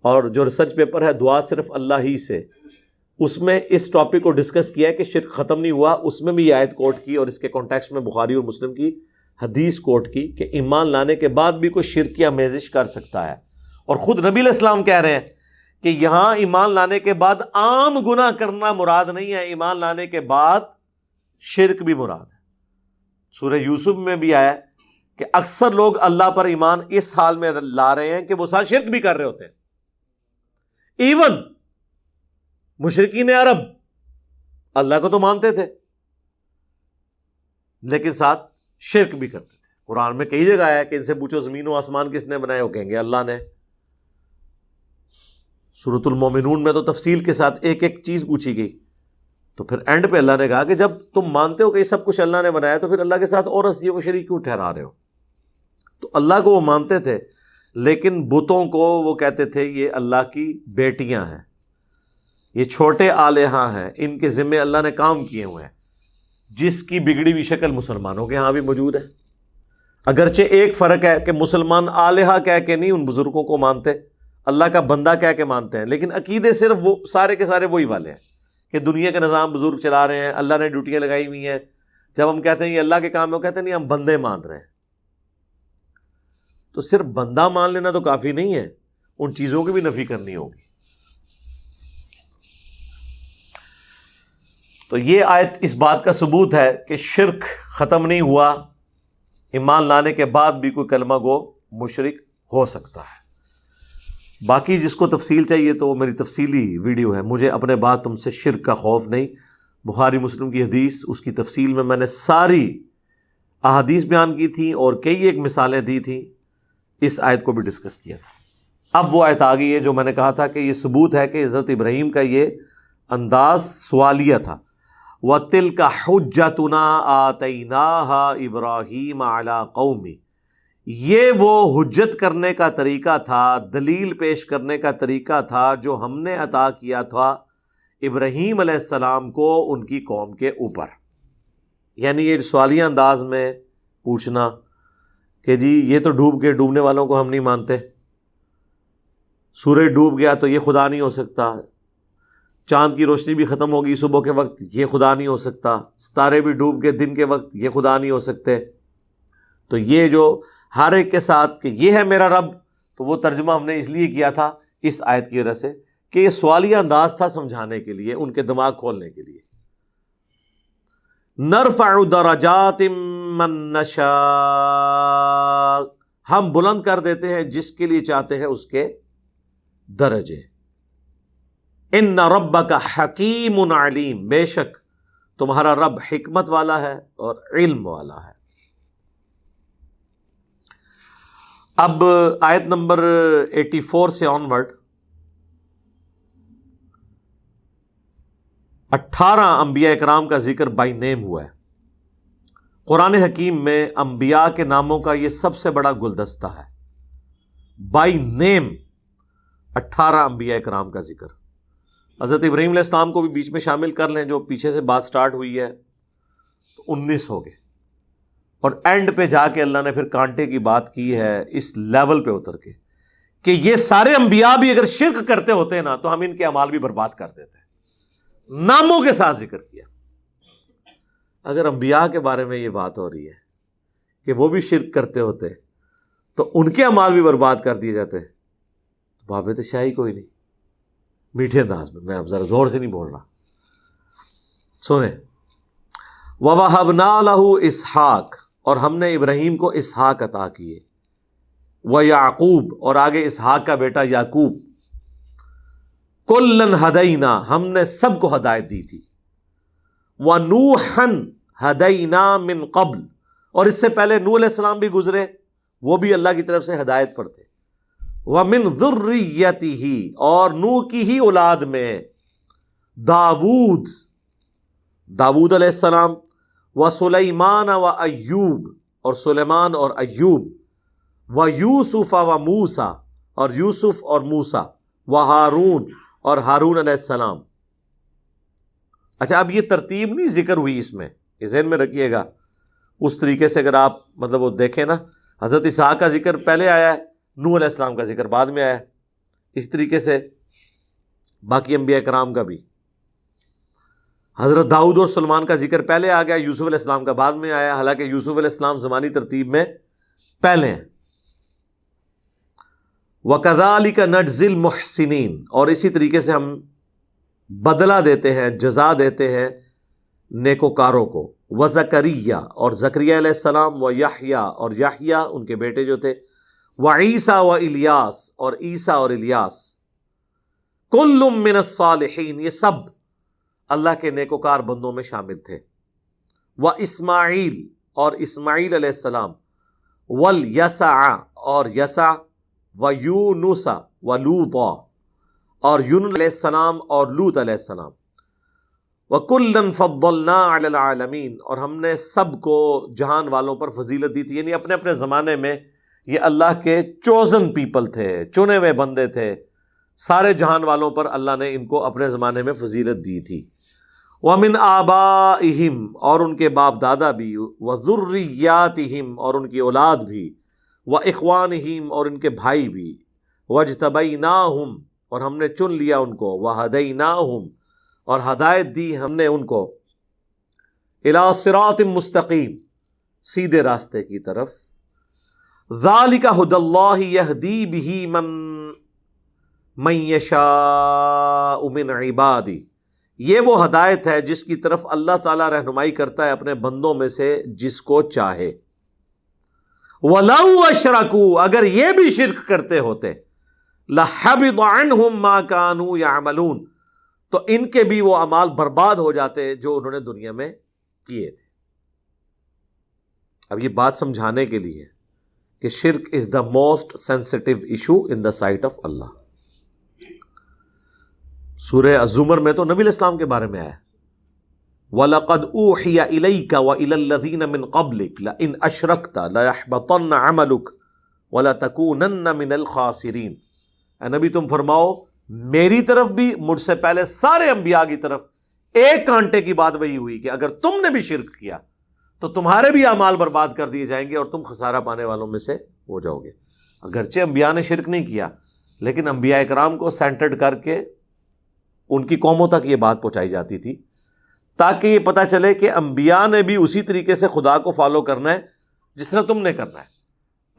اور جو ریسرچ پیپر ہے دعا صرف اللہ ہی سے، اس میں اس ٹاپک کو ڈسکس کیا کہ شرک ختم نہیں ہوا، اس میں بھی یہ آیت کوٹ کی، اور اس کے کانٹیکسٹ میں بخاری اور مسلم کی حدیث کوٹ کی کہ ایمان لانے کے بعد بھی کوئی شرک کی آمیزش کر سکتا ہے۔ اور خود نبی علیہ السلام کہہ رہے ہیں کہ یہاں ایمان لانے کے بعد عام گناہ کرنا مراد نہیں ہے، ایمان لانے کے بعد شرک بھی مراد ہے۔ سورہ یوسف میں بھی آیا کہ اکثر لوگ اللہ پر ایمان اس حال میں لا رہے ہیں کہ وہ ساتھ شرک بھی کر رہے ہوتے ہیں۔ ایون مشرکین عرب اللہ کو تو مانتے تھے لیکن ساتھ شرک بھی کرتے تھے۔ قرآن میں کئی جگہ آیا کہ ان سے پوچھو زمین و آسمان کس نے بنائے، وہ کہیں گے اللہ نے۔ سورۃ المومنون میں تو تفصیل کے ساتھ ایک ایک چیز پوچھی گئی، تو پھر اینڈ پہ اللہ نے کہا کہ جب تم مانتے ہو کہ یہ سب کچھ اللہ نے بنایا تو پھر اللہ کے ساتھ اور ہستیوں کو شریک کیوں ٹھہرا رہے ہو؟ تو اللہ کو وہ مانتے تھے، لیکن بتوں کو وہ کہتے تھے یہ اللہ کی بیٹیاں ہیں، یہ چھوٹے آلہہ ہیں، ان کے ذمے اللہ نے کام کیے ہوئے ہیں، جس کی بگڑی ہوئی شکل مسلمانوں کے ہاں بھی موجود ہے۔ اگرچہ ایک فرق ہے کہ مسلمان آلہہ کہہ کے نہیں ان بزرگوں کو مانتے، اللہ کا بندہ کہہ کے مانتے ہیں، لیکن عقیدے صرف وہ سارے کے سارے وہی والے ہیں کہ دنیا کا نظام بزرگ چلا رہے ہیں، اللہ نے ڈیوٹیاں لگائی ہوئی ہیں۔ جب ہم کہتے ہیں یہ اللہ کے کام ہے، وہ کہتے ہیں نہیں ہم بندے مان رہے ہیں۔ تو صرف بندہ مان لینا تو کافی نہیں ہے، ان چیزوں کی بھی نفی کرنی ہوگی۔ تو یہ آیت اس بات کا ثبوت ہے کہ شرک ختم نہیں ہوا، ایمان لانے کے بعد بھی کوئی کلمہ گو مشرک ہو سکتا ہے۔ باقی جس کو تفصیل چاہیے تو وہ میری تفصیلی ویڈیو ہے، مجھے اپنے بعد تم سے شرک کا خوف نہیں، بخاری مسلم کی حدیث، اس کی تفصیل میں نے ساری احادیث بیان کی تھی اور کئی ایک مثالیں دی تھیں، اس آیت کو بھی ڈسکس کیا تھا۔ اب وہ آیت آ گئی ہے جو میں نے کہا تھا کہ یہ ثبوت ہے کہ حضرت ابراہیم کا یہ انداز سوالیہ تھا۔ وَتِلْكَ حُجَّتُنَا آتَيْنَاهَا إِبْرَاهِيمَ عَلَىٰ قَوْمِهِ، یہ وہ حجت کرنے کا طریقہ تھا، دلیل پیش کرنے کا طریقہ تھا جو ہم نے عطا کیا تھا ابراہیم علیہ السلام کو ان کی قوم کے اوپر۔ یعنی یہ سوالیہ انداز میں پوچھنا کہ جی یہ تو ڈوب گئے، ڈوبنے والوں کو ہم نہیں مانتے، سورج ڈوب گیا تو یہ خدا نہیں ہو سکتا، چاند کی روشنی بھی ختم ہوگی صبح کے وقت، یہ خدا نہیں ہو سکتا، ستارے بھی ڈوب گئے دن کے وقت، یہ خدا نہیں ہو سکتے۔ تو یہ جو ہر ایک کے ساتھ کہ یہ ہے میرا رب، تو وہ ترجمہ ہم نے اس لیے کیا تھا اس آیت کی وجہ سے کہ یہ سوالیہ انداز تھا سمجھانے کے لیے، ان کے دماغ کھولنے کے لیے. نرفع درجات من نشاء، ہم بلند کر دیتے ہیں جس کے لیے چاہتے ہیں اس کے درجے. ان ربک حکیم علیم، بے شک تمہارا رب حکمت والا ہے اور علم والا ہے. اب آیت نمبر 84 سے آنورڈ 18 انبیاء اکرام کا ذکر بائی نیم ہوا ہے. قرآن حکیم میں انبیاء کے ناموں کا یہ سب سے بڑا گلدستہ ہے. بائی نیم 18 انبیاء اکرام کا ذکر. حضرت ابراہیم علیہ السلام کو بھی بیچ میں شامل کر لیں، جو پیچھے سے بات سٹارٹ ہوئی ہے، تو 19 ہو گئے. اور اینڈ پہ جا کے اللہ نے پھر کانٹے کی بات کی ہے اس لیول پہ اتر کے کہ یہ سارے انبیاء بھی اگر شرک کرتے ہوتے نا تو ہم ان کے اعمال بھی برباد کر دیتے. ناموں کے ساتھ ذکر کیا. اگر انبیاء کے بارے میں یہ بات ہو رہی ہے کہ وہ بھی شرک کرتے ہوتے تو ان کے اعمال بھی برباد کر دیے جاتے، تو باب شاہی کوئی نہیں. میٹھے انداز میں اب ذرا زور سے نہیں بول رہا، سنیں. وَوَهَبْنَا لَهُ إِسْحَاقَ، اور ہم نے ابراہیم کو اسحاق عطا کیے. وَيَعْقُوب، اور آگے اسحاق کا بیٹا یعقوب. كُلًّا هَدَيْنَا، ہم نے سب کو ہدایت دی تھی. وَنُوحًا هَدَيْنَا مِن قَبْلِ، اور اس سے پہلے نوح علیہ السلام بھی گزرے، وہ بھی اللہ کی طرف سے ہدایت پر تھے. وَمِن ذُرِّيَّتِهِ، اور نوح کی ہی اولاد میں داود علیہ السلام. وَسُلَيْمَانَ وَأَيُّوب، اور سلیمان اور ایوب. وَيُوسُفَ وَمُوسَى، اور یوسف اور موسیٰ. وَہارون، اور ہارون علیہ السلام. اچھا، اب یہ ترتیب نہیں ذکر ہوئی اس میں، یہ ذہن میں رکھیے گا. اس طریقے سے اگر آپ مطلب وہ دیکھیں نا، حضرت اسحاق کا ذکر پہلے آیا ہے، نوح علیہ السلام کا ذکر بعد میں آیا ہے. اس طریقے سے باقی انبیاء کرام کا بھی. حضرت داؤد اور سلیمان کا ذکر پہلے آ گیا، یوسف علیہ السلام کا بعد میں آیا، حالانکہ یوسف علیہ السلام زمانی ترتیب میں پہلے ہیں. وَكَذَلِكَ نَجْزِي الْمُحْسِنِينَ، اور اسی طریقے سے ہم بدلہ دیتے ہیں، جزا دیتے ہیں نیکوکاروں کو. وَزَكَرِيَّا، اور زکریا علیہ السلام. وَيَحْيَا، اور یحییٰ ان کے بیٹے جو تھے. وَعِیسیٰ وَإِلیاس، اور عیسیٰ اور الیاس. كُلٌّ مِّنَ الصَّالِحِينَ، یہ سب اللہ کے نیکوکار بندوں میں شامل تھے. وَإِسماعیل، اور اسماعیل علیہ السلام. وَالْيَسَعَ، اور یسع. وَيُونُسَ وَلُوطَ، اور یونس علیہ السلام اور لوط علیہ السلام. وَكُلًّا فَضَّلْنَا عَلَى الْعَالَمِينَ، اور ہم نے سب کو جہان والوں پر فضیلت دی تھی. یعنی اپنے اپنے زمانے میں یہ اللہ کے چوزن پیپل تھے، چنے ہوئے بندے تھے. سارے جہان والوں پر اللہ نے ان کو اپنے زمانے میں فضیلت دی تھی. وَمِنْ آبَائِهِمْ، اور ان کے باپ دادا بھی. وَذُرِّيَّاتِهِمْ، اور ان کی اولاد بھی. وَإِخْوَانِهِمْ، اور ان کے بھائی بھی. وَاجْتَبَيْنَاهُمْ، اور ہم نے چن لیا ان کو. وَهَدَيْنَاهُمْ، اور ہدایت دی ہم نے ان کو. إِلَى صِرَاطٍ مُسْتَقِيمٍ، سیدھے راستے کی طرف. ذَلِكَ هُدَى اللَّهِ يَهْدِي بِهِ مَن يَشَاءُ مِنْ عِبَادِهِ، یہ وہ ہدایت ہے جس کی طرف اللہ تعالیٰ رہنمائی کرتا ہے اپنے بندوں میں سے جس کو چاہے. وَلَوْ أَشْرَكُوا، اگر یہ بھی شرک کرتے ہوتے. لَحَبِطَ عَنْهُمْ مَا كَانُوا يَعْمَلُونَ، تو ان کے بھی وہ اعمال برباد ہو جاتے جو انہوں نے دنیا میں کیے تھے. اب یہ بات سمجھانے کے لیے کہ شرک is the most sensitive issue in the sight of Allah. سورہ الزمر میں تو نبی علیہ السلام کے بارے میں آیا، وَلَقَدْ أُوحِيَ إِلَيْكَ وَإِلَى الَّذِينَ مِنْ قَبْلِكَ لَئِنْ أَشْرَكْتَ لَيَحْبَطَنَّ عَمَلُكَ وَلَتَكُونَنَّ مِنَ الْخَاسِرِينَ. اے نبی تم فرماؤ میری طرف بھی، مجھ سے پہلے سارے انبیاء کی طرف ایک کانٹے کی بات وہی ہوئی کہ اگر تم نے بھی شرک کیا تو تمہارے بھی اعمال برباد کر دیے جائیں گے اور تم خسارہ پانے والوں میں سے ہو جاؤ گے. اگرچہ انبیاء نے شرک نہیں کیا، لیکن انبیاء کرام کو سینٹرڈ کر کے ان کی قوموں تک یہ بات پہنچائی جاتی تھی تاکہ یہ پتہ چلے کہ انبیاء نے بھی اسی طریقے سے خدا کو فالو کرنا ہے جس طرح تم نے کرنا ہے،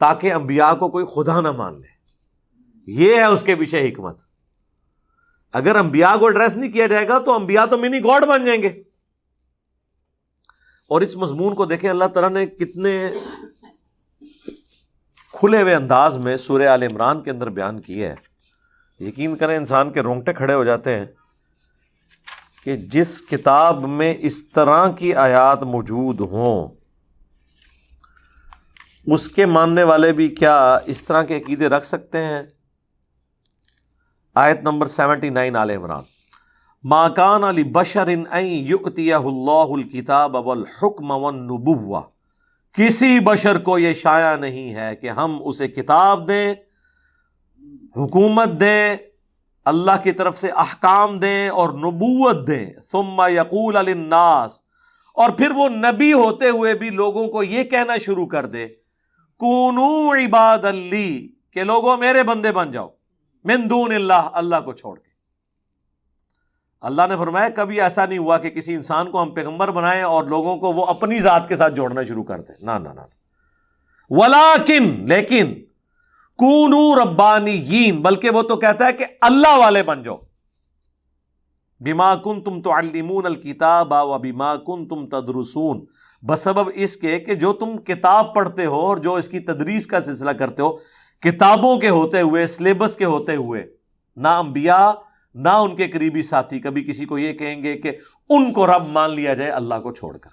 تاکہ انبیاء کو کوئی خدا نہ مان لے. یہ ہے اس کے پیچھے حکمت. اگر انبیاء کو ایڈریس نہیں کیا جائے گا تو انبیاء تو منی گاڈ بن جائیں گے. اور اس مضمون کو دیکھیں اللہ تعالیٰ نے کتنے کھلے ہوئے انداز میں سورہ آل عمران کے اندر بیان کیا ہے. یقین کریں انسان کے رونگٹے کھڑے ہو جاتے ہیں کہ جس کتاب میں اس طرح کی آیات موجود ہوں اس کے ماننے والے بھی کیا اس طرح کے عقیدے رکھ سکتے ہیں. آیت نمبر 79 آل عمران. ما کان لبشر ان یؤتیہ اللہ الکتاب والحکم والنبوہ. کسی بشر کو یہ شایع نہیں ہے کہ ہم اسے کتاب دیں، حکومت دیں، اللہ کی طرف سے احکام دیں اور نبوت دیں. ثم یقول للناس، اور پھر وہ نبی ہوتے ہوئے بھی لوگوں کو یہ کہنا شروع کر دے کونوا عباد لی، کہ لوگوں میرے بندے بن جاؤ، من دون اللہ، اللہ کو چھوڑ کے. اللہ نے فرمایا کبھی ایسا نہیں ہوا کہ کسی انسان کو ہم پیغمبر بنائیں اور لوگوں کو وہ اپنی ذات کے ساتھ جوڑنا شروع کر دیں. نہ نہ نہ. ولیکن، لیکن کونوا ربانیین، بلکہ وہ تو کہتا ہے کہ اللہ والے بن جاؤ. بما کنتم تعلمون الکتاب وبما کنتم تدرسون، بسبب اس کے کہ جو تم کتاب پڑھتے ہو اور جو اس کی تدریس کا سلسلہ کرتے ہو، کتابوں کے ہوتے ہوئے، سلیبس کے ہوتے ہوئے. نہ انبیاء نہ ان کے قریبی ساتھی کبھی کسی کو یہ کہیں گے کہ ان کو رب مان لیا جائے اللہ کو چھوڑ کر.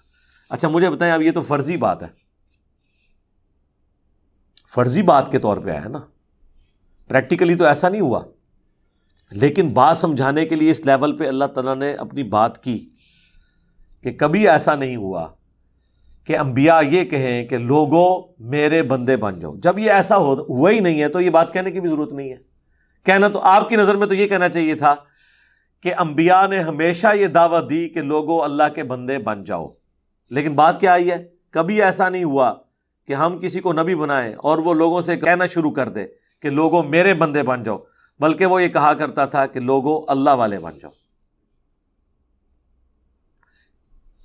اچھا مجھے بتائیں، اب یہ تو فرضی بات ہے، فرضی بات کے طور پہ آیا نا، پریکٹیکلی تو ایسا نہیں ہوا. لیکن بات سمجھانے کے لیے اس لیول پہ اللہ تعالیٰ نے اپنی بات کی کہ کبھی ایسا نہیں ہوا کہ انبیاء یہ کہیں کہ لوگوں میرے بندے بن جاؤ. جب یہ ایسا ہوا ہی نہیں ہے تو یہ بات کہنے کی بھی ضرورت نہیں ہے. کہنا تو آپ کی نظر میں تو یہ کہنا چاہیے تھا کہ انبیاء نے ہمیشہ یہ دعوت دی کہ لوگوں اللہ کے بندے بن جاؤ. لیکن بات کیا آئی ہے؟ کبھی ایسا نہیں ہوا کہ ہم کسی کو نبی بنائیں اور وہ لوگوں سے کہنا شروع کر دے کہ لوگوں میرے بندے بن جاؤ، بلکہ وہ یہ کہا کرتا تھا کہ لوگوں اللہ والے بن جاؤ.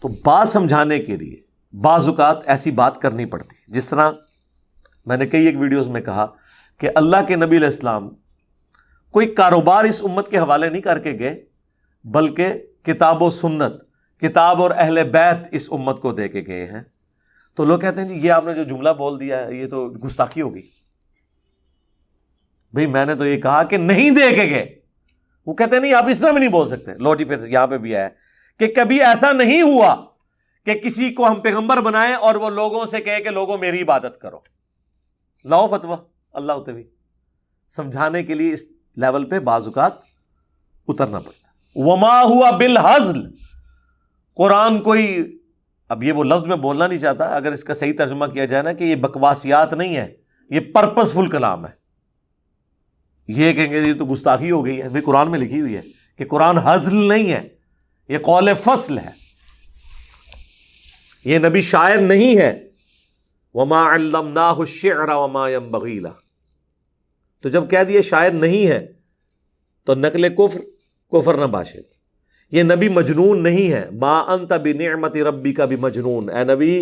تو بات سمجھانے کے لیے بعض اوقات ایسی بات کرنی پڑتی، جس طرح میں نے کئی ایک ویڈیوز میں کہا کہ اللہ کے نبی علیہ السلام کوئی کاروبار اس امت کے حوالے نہیں کر کے گئے، بلکہ کتاب و سنت، کتاب اور اہل بیت اس امت کو دے کے گئے ہیں. تو لوگ کہتے ہیں جی یہ آپ نے جو جملہ بول دیا ہے یہ تو گستاخی ہوگی. بھئی میں نے تو یہ کہا کہ نہیں دے کے گئے. وہ کہتے ہیں نہیں آپ اس طرح بھی نہیں بول سکتے. لو جی پھر یہاں پہ بھی آیا کہ کبھی ایسا نہیں ہوا کہ کسی کو ہم پیغمبر بنائیں اور وہ لوگوں سے کہے کہ لوگوں میری عبادت کرو. لاؤ فتویٰ اللہ ہوتے بھی. سمجھانے کے لیے اس لیول پہ بعض اوقات اترنا پڑتا ہے. وما ہوا بالہزل، قرآن کوئی، اب یہ وہ لفظ میں بولنا نہیں چاہتا، اگر اس کا صحیح ترجمہ کیا جائے نا کہ یہ بکواسیات نہیں ہے، یہ پرپس فل کلام ہے. یہ کہیں گے یہ تو گستاخی ہو گئی ہے. بھی قرآن میں لکھی ہوئی ہے کہ قرآن ہزل نہیں ہے، یہ قول فصل ہے. یہ نبی شاعر نہیں ہے. وما علمناہ الشعر وما ينبغی لہ. تو جب کہہ دیا شاعر نہیں ہے تو نقل کفر نہ باشد. یہ نبی مجنون نہیں ہے. ما انت بنعمت ربک بمجنون، اے نبی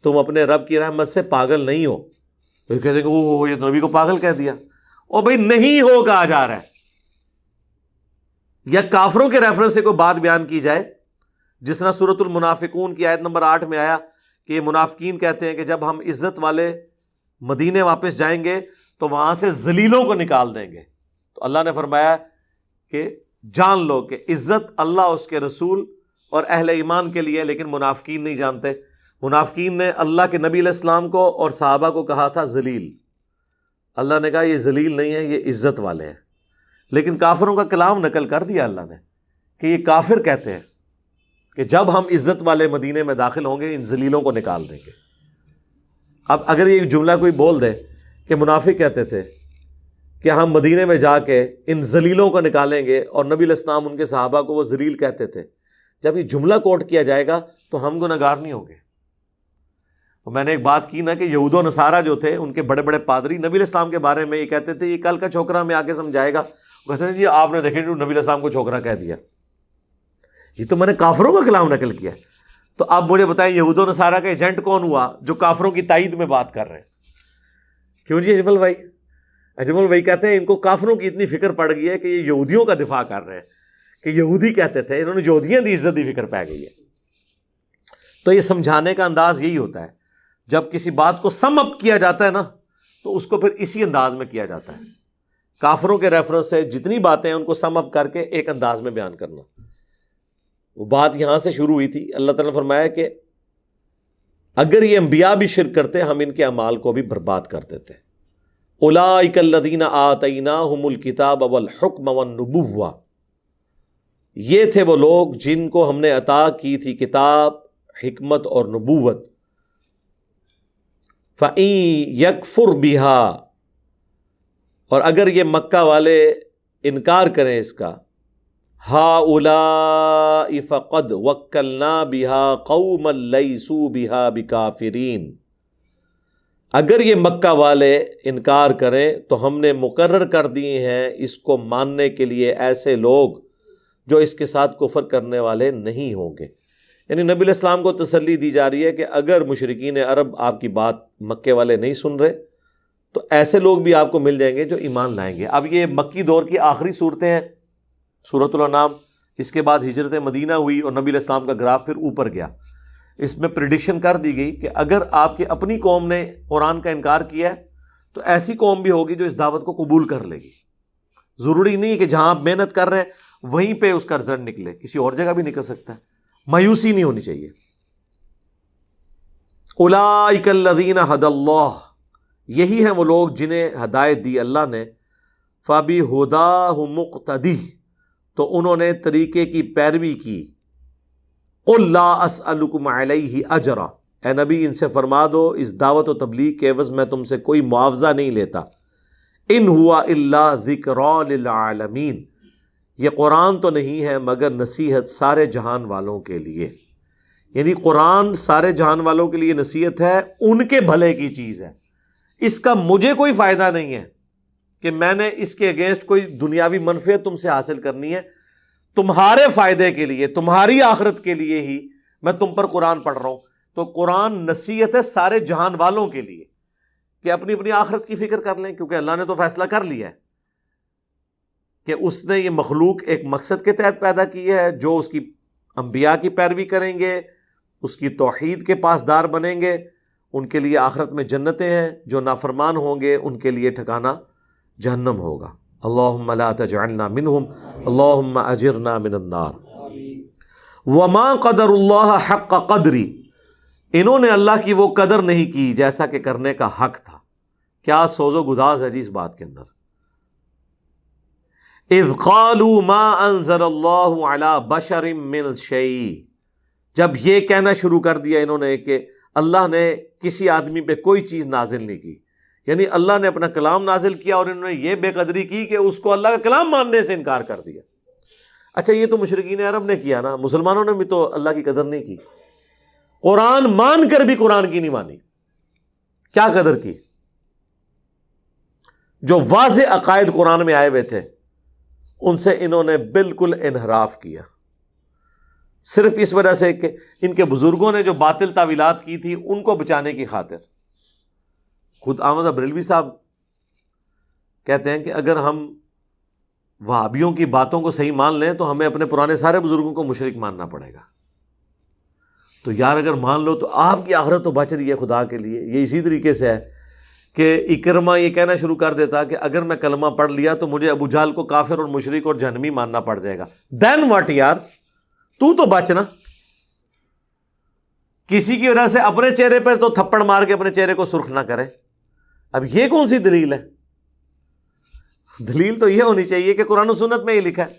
تم اپنے رب کی رحمت سے پاگل نہیں ہو. تو کہتے ہیں کہ وہ یہ تو نبی کو پاگل کہہ دیا. اور بھائی نہیں ہو کہا جا رہا ہے. یا کافروں کے ریفرنس سے کوئی بات بیان کی جائے، جس طرح سورۃ المنافقون کی آیت نمبر 8 میں آیا کہ یہ منافقین کہتے ہیں کہ جب ہم عزت والے مدینے واپس جائیں گے تو وہاں سے ذلیلوں کو نکال دیں گے. تو اللہ نے فرمایا کہ جان لو کہ عزت اللہ اس کے رسول اور اہل ایمان کے لیے، لیکن منافقین نہیں جانتے. منافقین نے اللہ کے نبی علیہ السلام کو اور صحابہ کو کہا تھا ذلیل. اللہ نے کہا یہ ذلیل نہیں ہے، یہ عزت والے ہیں. لیکن کافروں کا کلام نقل کر دیا اللہ نے کہ یہ کافر کہتے ہیں کہ جب ہم عزت والے مدینے میں داخل ہوں گے ان ذلیلوں کو نکال دیں گے. اب اگر یہ جملہ کوئی بول دے کہ منافق کہتے تھے کہ ہم مدینے میں جا کے ان ذلیلوں کو نکالیں گے اور نبی علیہ السلام ان کے صحابہ کو وہ ذلیل کہتے تھے، جب یہ جملہ کوٹ کیا جائے گا تو ہم گنہگار نہیں ہوں گے. میں نے ایک بات کی نا کہ یہود و نصارہ جو تھے ان کے بڑے بڑے پادری نبی علیہ السلام کے بارے میں یہ کہتے تھے یہ کل کا چھوکرا میں آ کے سمجھائے گا. وہ کہتے ہیں جی آپ نے دیکھیں جو نبی علیہ السلام کو چھوکرا کہہ دیا. یہ تو میں نے کافروں کا کلام نقل کیا. تو آپ مجھے بتائیں یہود و نصارہ کا ایجنٹ کون ہوا جو کافروں کی تائید میں بات کر رہے ہیں؟ کیوں جی اجمل بھائی کہتے ہیں ان کو کافروں کی اتنی فکر پڑ گئی ہے کہ یہ یہودیوں کا دفاع کر رہے ہیں. کہ یہودی کہتے تھے، انہوں نے یہودیاں دی عزت دی فکر پہ گئی ہے۔ تو یہ سمجھانے کا انداز یہی ہوتا ہے، جب کسی بات کو سم اپ کیا جاتا ہے نا تو اس کو پھر اسی انداز میں کیا جاتا ہے۔ کافروں کے ریفرنس سے جتنی باتیں ہیں ان کو سم اپ کر کے ایک انداز میں بیان کرنا۔ وہ بات یہاں سے شروع ہوئی تھی، اللہ تعالیٰ نے فرمایا کہ اگر یہ انبیاء بھی شرک کرتے ہم ان کے اعمال کو بھی برباد کر دیتے۔ اولئک الذین آتیناہم الکتاب والحکم والنبوۃ، یہ تھے وہ لوگ جن کو ہم نے عطا کی تھی کتاب، حکمت اور نبوت۔ فَإِن یکفر بِہَا، اور اگر یہ مکہ والے انکار کریں اس کا، ہَؤُلَاءِ فَقَدْ وَكَّلْنَا بِهَا قَوْمًا لَيْسُوا بِهَا بِكَافِرِينَ، اگر یہ مکہ والے انکار کریں تو ہم نے مقرر کر دیے ہیں اس کو ماننے کے لیے ایسے لوگ جو اس کے ساتھ کفر کرنے والے نہیں ہوں گے۔ یعنی نبی علیہ السلام کو تسلی دی جا رہی ہے کہ اگر مشرکین عرب آپ کی بات مکے والے نہیں سن رہے تو ایسے لوگ بھی آپ کو مل جائیں گے جو ایمان لائیں گے۔ اب یہ مکی دور کی آخری صورتیں ہیں، سورۃ الانعام، اس کے بعد ہجرت مدینہ ہوئی اور نبی علیہ السلام کا گراف پھر اوپر گیا۔ اس میں پریڈکشن کر دی گئی کہ اگر آپ کی اپنی قوم نے قرآن کا انکار کیا ہے تو ایسی قوم بھی ہوگی جو اس دعوت کو قبول کر لے گی۔ ضروری نہیں کہ جہاں آپ محنت کر رہے ہیں وہیں پہ اس کا رزلٹ نکلے، کسی اور جگہ بھی نکل سکتا ہے۔ مایوسی نہیں ہونی چاہیے۔ اولئک الذین ھدی اللہ، یہی ہیں وہ لوگ جنہیں ہدایت دی اللہ نے۔ فبہداہ مقتدی، تو انہوں نے طریقے کی پیروی کی۔ قل لا اسألکم علیہ اجرا، اے نبی ان سے فرما دو اس دعوت و تبلیغ کے عوض میں تم سے کوئی معاوضہ نہیں لیتا۔ ان ہوا الا ذکری للعالمین، یہ قرآن تو نہیں ہے مگر نصیحت سارے جہان والوں کے لیے۔ یعنی قرآن سارے جہان والوں کے لیے نصیحت ہے، ان کے بھلے کی چیز ہے۔ اس کا مجھے کوئی فائدہ نہیں ہے کہ میں نے اس کے اگینسٹ کوئی دنیاوی منفعت تم سے حاصل کرنی ہے۔ تمہارے فائدے کے لیے، تمہاری آخرت کے لیے ہی میں تم پر قرآن پڑھ رہا ہوں۔ تو قرآن نصیحت ہے سارے جہان والوں کے لیے کہ اپنی اپنی آخرت کی فکر کر لیں، کیونکہ اللہ نے تو فیصلہ کر لیا ہے کہ اس نے یہ مخلوق ایک مقصد کے تحت پیدا کی ہے۔ جو اس کی انبیاء کی پیروی کریں گے، اس کی توحید کے پاسدار بنیں گے، ان کے لیے آخرت میں جنتیں ہیں، جو نافرمان ہوں گے ان کے لیے ٹھکانہ جہنم ہوگا۔ اللہم لا تجعلنا منہم، اللہم اجرنا من النار۔ وما قدر اللہ حق قدری، انہوں نے اللہ کی وہ قدر نہیں کی جیسا کہ کرنے کا حق تھا۔ کیا سوز و گداز ہے جی اس بات کے اندر۔ اذ قالوا ما انزل اللہ علی بشر من شیء، جب یہ کہنا شروع کر دیا انہوں نے کہ اللہ نے کسی آدمی پہ کوئی چیز نازل نہیں کی، یعنی اللہ نے اپنا کلام نازل کیا اور انہوں نے یہ بے قدری کی کہ اس کو اللہ کا کلام ماننے سے انکار کر دیا۔ اچھا یہ تو مشرکین عرب نے کیا نا، مسلمانوں نے بھی تو اللہ کی قدر نہیں کی، قرآن مان کر بھی قرآن کی نہیں مانی۔ کیا قدر کی؟ جو واضح عقائد قرآن میں آئے ہوئے تھے ان سے انہوں نے بالکل انحراف کیا، صرف اس وجہ سے کہ ان کے بزرگوں نے جو باطل تعویلات کی تھی ان کو بچانے کی خاطر۔ خود احمد بریلوی صاحب کہتے ہیں کہ اگر ہم وہابیوں کی باتوں کو صحیح مان لیں تو ہمیں اپنے پرانے سارے بزرگوں کو مشرک ماننا پڑے گا۔ تو یار اگر مان لو تو آپ کی آخرت تو بچ رہی ہے خدا کے لیے۔ یہ اسی طریقے سے ہے کہ اکرمہ یہ کہنا شروع کر دیتا کہ اگر میں کلمہ پڑھ لیا تو مجھے ابو جہل کو کافر اور مشرک اور جہنمی ماننا پڑ جائے گا۔ دین واٹ یار، تو بچنا۔ کسی کی وجہ سے اپنے چہرے پر تو تھپڑ مار کے اپنے چہرے کو سرخ نہ کرے۔ اب یہ کون سی دلیل ہے؟ دلیل تو یہ ہونی چاہیے کہ قرآن و سنت میں ہی لکھا ہے۔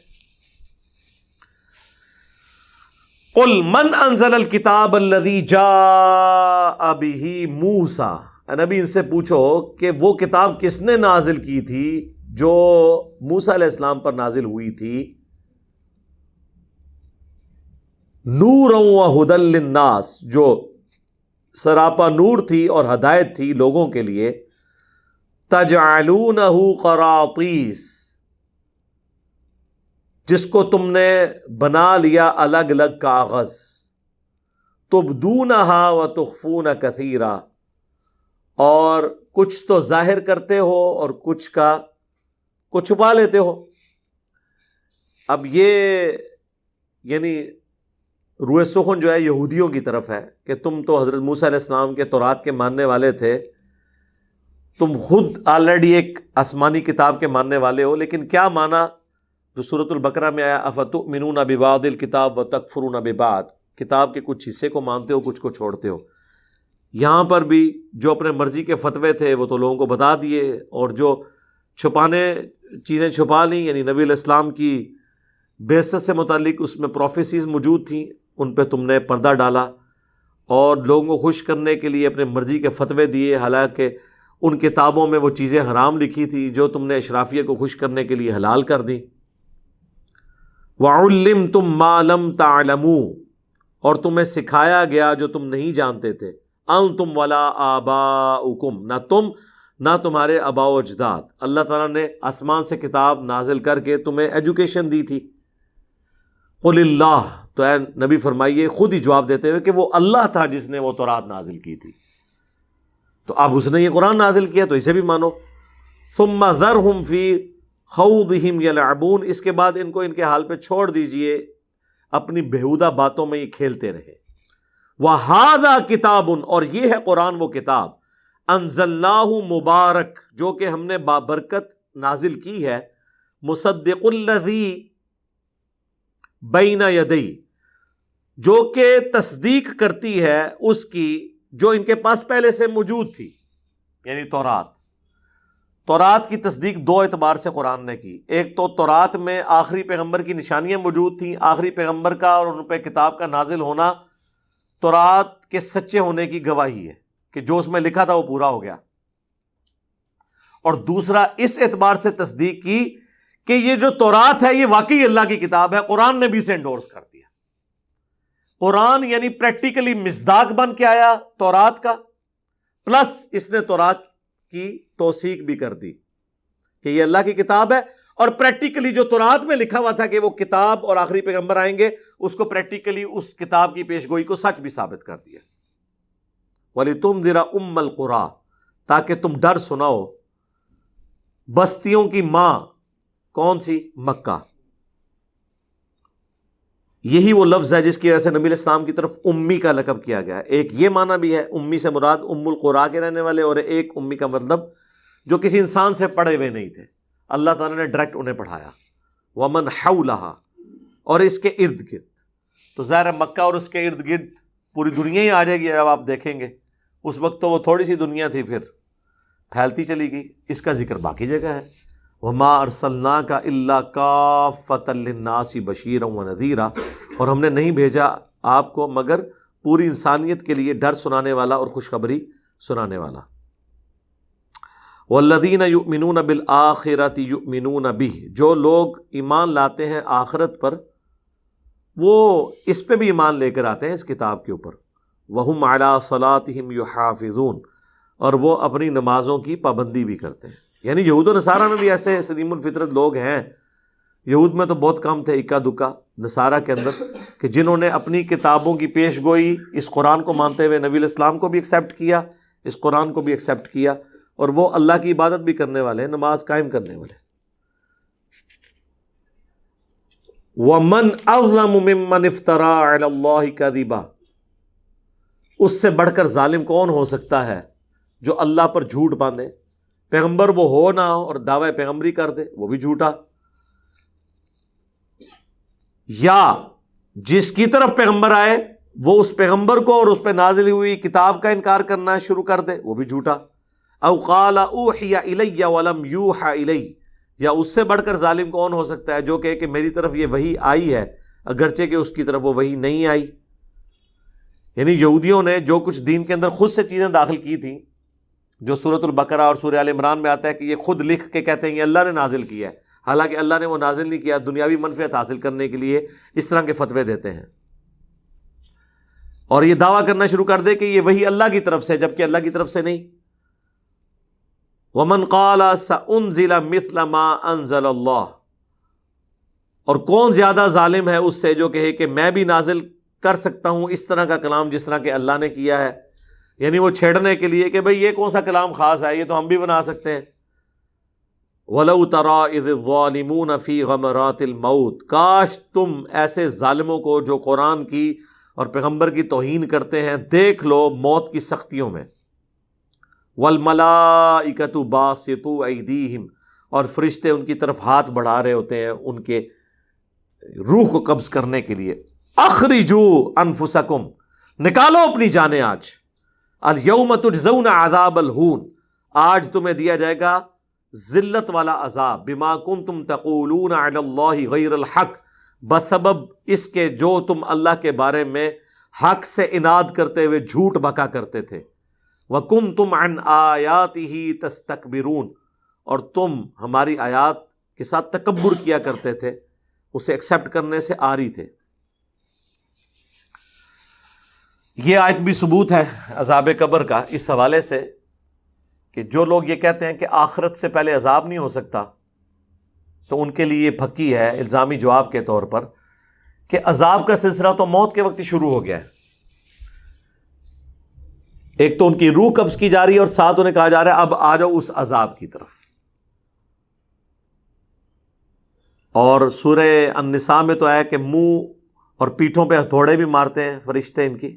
قل من انزل الکتاب الذی جاء بہ موسیٰ، نبی ان سے پوچھو کہ وہ کتاب کس نے نازل کی تھی جو موسیٰ علیہ السلام پر نازل ہوئی تھی؟ نورا و ھدی للناس، جو سراپا نور تھی اور ہدایت تھی لوگوں کے لیے۔ تجعلونہ قراطیس، جس کو تم نے بنا لیا الگ الگ کاغذ۔ تبدونہا وتخفون کثیرا، اور کچھ تو ظاہر کرتے ہو اور کچھ چھپا لیتے ہو۔ اب یہ یعنی روئے سخن جو ہے یہودیوں کی طرف ہے کہ تم تو حضرت موسیٰ علیہ السلام کے تورات کے ماننے والے تھے، تم خود آلریڈی ایک آسمانی کتاب کے ماننے والے ہو، لیکن کیا مانا جو سورۃ البقرہ میں آیا افتؤمنون ببعض الکتاب وتکفرون ببعض، کتاب کے کچھ حصے کو مانتے ہو کچھ کو چھوڑتے ہو۔ یہاں پر بھی جو اپنے مرضی کے فتوے تھے وہ تو لوگوں کو بتا دیے، اور جو چھپانے چیزیں چھپا لیں، یعنی نبی علیہ السلام کی بعثت سے متعلق اس میں پروفیسیز موجود تھیں، ان پہ تم نے پردہ ڈالا اور لوگوں کو خوش کرنے کے لیے اپنے مرضی کے فتوے دیے، حالانکہ ان کتابوں میں وہ چیزیں حرام لکھی تھی جو تم نے اشرافیہ کو خوش کرنے کے لیے حلال کر دی۔ وَعُلِّمْتُم مَّا لَمْ تَعْلَمُوا، اور تمہیں سکھایا گیا جو تم نہیں جانتے تھے، أَنْتُمْ وَلَا آبَاؤُكُمْ، نہ تم نہ تمہارے آباء و اجداد۔ اللہ تعالیٰ نے آسمان سے کتاب نازل کر کے تمہیں ایجوکیشن دی تھی۔ قُلِ اللَّهُ، تو اے نبی فرمائیے خود ہی جواب دیتے ہوئے کہ وہ اللہ تھا جس نے وہ تورات نازل کی تھی، تو اب اس نے یہ قرآن نازل کیا تو اسے بھی مانو۔ ثُمَّ ذَرْهُمْ فِي خَوْضِهِمْ يَلْعَبُونَ، اس کے بعد ان کو ان کے حال پہ چھوڑ دیجئے، اپنی بےہودہ باتوں میں یہ کھیلتے رہے۔ وَهَذَا كِتَابٌ، اور یہ ہے قرآن وہ کتاب، أَنزَلْنَاهُ مبارک، جو کہ ہم نے بابرکت نازل کی ہے، مصدق الذی بین یدی، جو کہ تصدیق کرتی ہے اس کی جو ان کے پاس پہلے سے موجود تھی، یعنی تورات کی تصدیق دو اعتبار سے قرآن نے کی۔ ایک تو تورات میں آخری پیغمبر کی نشانیاں موجود تھیں، آخری پیغمبر کا اور ان پہ کتاب کا نازل ہونا تورات کے سچے ہونے کی گواہی ہے کہ جو اس میں لکھا تھا وہ پورا ہو گیا۔ اور دوسرا اس اعتبار سے تصدیق کی کہ یہ جو تورات ہے یہ واقعی اللہ کی کتاب ہے، قرآن نے بھی اسے انڈورس کر دیا۔ قرآن یعنی پریکٹیکلی مصداق بن کے آیا تورات کا، پلس اس نے تورات کی توثیق بھی کر دی کہ یہ اللہ کی کتاب ہے، اور پریکٹیکلی جو تورات میں لکھا ہوا تھا کہ وہ کتاب اور آخری پیغمبر آئیں گے، اس کو پریکٹیکلی اس کتاب کی پیش گوئی کو سچ بھی ثابت کر دیا۔ وَلِتُنذِرَ أُمَّ الْقُرَىٰ، تاکہ تم ڈر سناؤ بستیوں کی ماں، کون سی؟ مکہ۔ یہی وہ لفظ ہے جس کی وجہ سے نبی علیہ السلام کی طرف امی کا لقب کیا گیا ہے۔ ایک یہ معنی بھی ہے، امی سے مراد ام القریٰ کے رہنے والے، اور ایک امی کا مطلب جو کسی انسان سے پڑھے ہوئے نہیں تھے، اللہ تعالیٰ نے ڈائریکٹ انہیں پڑھایا۔ وَمَنْ حَوْلَهَا، اور اس کے ارد گرد، تو ظاہر ہے مکہ اور اس کے ارد گرد پوری دنیا ہی آ جائے گی جب آپ دیکھیں گے۔ اس وقت تو وہ تھوڑی سی دنیا تھی، پھر پھیلتی چلی گئی۔ اس کا ذکر باقی جگہ ہے، وَمَا أَرْسَلْنَاكَ إِلَّا كَافَّةً لِلنَّاسِ بَشِيرًا وَنَذِيرًا، اور ہم نے نہیں بھیجا آپ کو مگر پوری انسانیت کے لیے ڈر سنانے والا اور خوشخبری سنانے والا۔ وَالَّذِينَ يُؤْمِنُونَ بِالْآخِرَةِ يُؤْمِنُونَ بِهِ، جو لوگ ایمان لاتے ہیں آخرت پر وہ اس پہ بھی ایمان لے کر آتے ہیں، اس کتاب کے اوپر۔ وَهُمْ عَلَىٰ صَلَاتِهِمْ يُحَافِظُونَ، اور وہ اپنی نمازوں کی پابندی بھی کرتے ہیں۔ یعنی یہود و نصارہ میں بھی ایسے سلیم الفطرت لوگ ہیں، یہود میں تو بہت کم تھے، اکا دکا، نصارہ کے اندر، کہ جنہوں نے اپنی کتابوں کی پیش گوئی اس قرآن کو مانتے ہوئے نبی علیہ السلام کو بھی ایکسیپٹ کیا، اس قرآن کو بھی ایکسیپٹ کیا، اور وہ اللہ کی عبادت بھی کرنے والے ہیں، نماز قائم کرنے والے۔ وَمَنْ أَظْلَمُ مِمَّنِ افْتَرَىٰ عَلَى اللَّهِ كَذِبًا، اس سے بڑھ کر ظالم کون ہو سکتا ہے جو اللہ پر جھوٹ باندھے، پیغمبر وہ ہو نہ ہو اور دعوی پیغمبری کر دے، وہ بھی جھوٹا، یا جس کی طرف پیغمبر آئے وہ اس پیغمبر کو اور اس پہ نازل ہوئی کتاب کا انکار کرنا شروع کر دے، وہ بھی جھوٹا۔ او قال اوحی الی ولم یوحى الی، یا اس سے بڑھ کر ظالم کون ہو سکتا ہے جو کہے کہ میری طرف یہ وحی آئی ہے اگرچہ کہ اس کی طرف وہ وحی نہیں آئی۔ یعنی یہودیوں نے جو کچھ دین کے اندر خود سے چیزیں داخل کی تھیں، جو سورۃ البقرہ اور سورہ آل عمران میں آتا ہے کہ یہ خود لکھ کے کہتے ہیں یہ اللہ نے نازل کیا ہے، حالانکہ اللہ نے وہ نازل نہیں کیا، دنیاوی منفعت حاصل کرنے کے لیے اس طرح کے فتوے دیتے ہیں، اور یہ دعویٰ کرنا شروع کر دے کہ یہ وحی اللہ کی طرف سے، جبکہ اللہ کی طرف سے نہیں۔ وَمَنْ قَالَ سَأُنزِلَ مِثْلَ مَا أَنزَلَ اللَّهُ، اور کون زیادہ ظالم ہے اس سے جو کہے کہ میں بھی نازل کر سکتا ہوں اس طرح کا کلام جس طرح کہ اللہ نے کیا ہے، یعنی وہ چھیڑنے کے لیے کہ بھئی یہ کون سا کلام خاص ہے، یہ تو ہم بھی بنا سکتے ہیں۔ وَلَوْ تَرَىٰ إِذِ الظَّالِمُونَ فِي غَمَرَاتِ الْمَوْتِ، کاش تم ایسے ظالموں کو جو قرآن کی اور پیغمبر کی توہین کرتے ہیں دیکھ لو موت کی سختیوں میں. وَالْمَلَائِكَةُ بَاسِطُو أَيْدِيهِمْ، اور فرشتے ان کی طرف ہاتھ بڑھا رہے ہوتے ہیں ان کے روح کو قبض کرنے کے لیے. اخرجوا انفسکم، نکالو اپنی جانیں آج. الیوم تجزون عذاب الہون، آج تمہیں دیا جائے گا ذلت والا عذاب. بما کنتم تقولون علی اللہ غیر الحق، بسبب اس کے جو تم اللہ کے بارے میں حق سے اناد کرتے ہوئے جھوٹ بکا کرتے تھے. وکنتم عن آیاتہ تستکبرون، اور تم ہماری آیات کے ساتھ تکبر کیا کرتے تھے، اسے ایکسپٹ کرنے سے آری تھے. یہ آیت بھی ثبوت ہے عذاب قبر کا اس حوالے سے کہ جو لوگ یہ کہتے ہیں کہ آخرت سے پہلے عذاب نہیں ہو سکتا، تو ان کے لیے یہ پھکی ہے الزامی جواب کے طور پر کہ عذاب کا سلسلہ تو موت کے وقت ہی شروع ہو گیا ہے. ایک تو ان کی روح قبض کی جا رہی ہے اور ساتھ انہیں کہا جا رہا ہے اب آ جاؤ اس عذاب کی طرف. اور سورہ النساء میں تو ہے کہ منہ اور پیٹھوں پہ ہتھوڑے بھی مارتے ہیں فرشتے ان کی.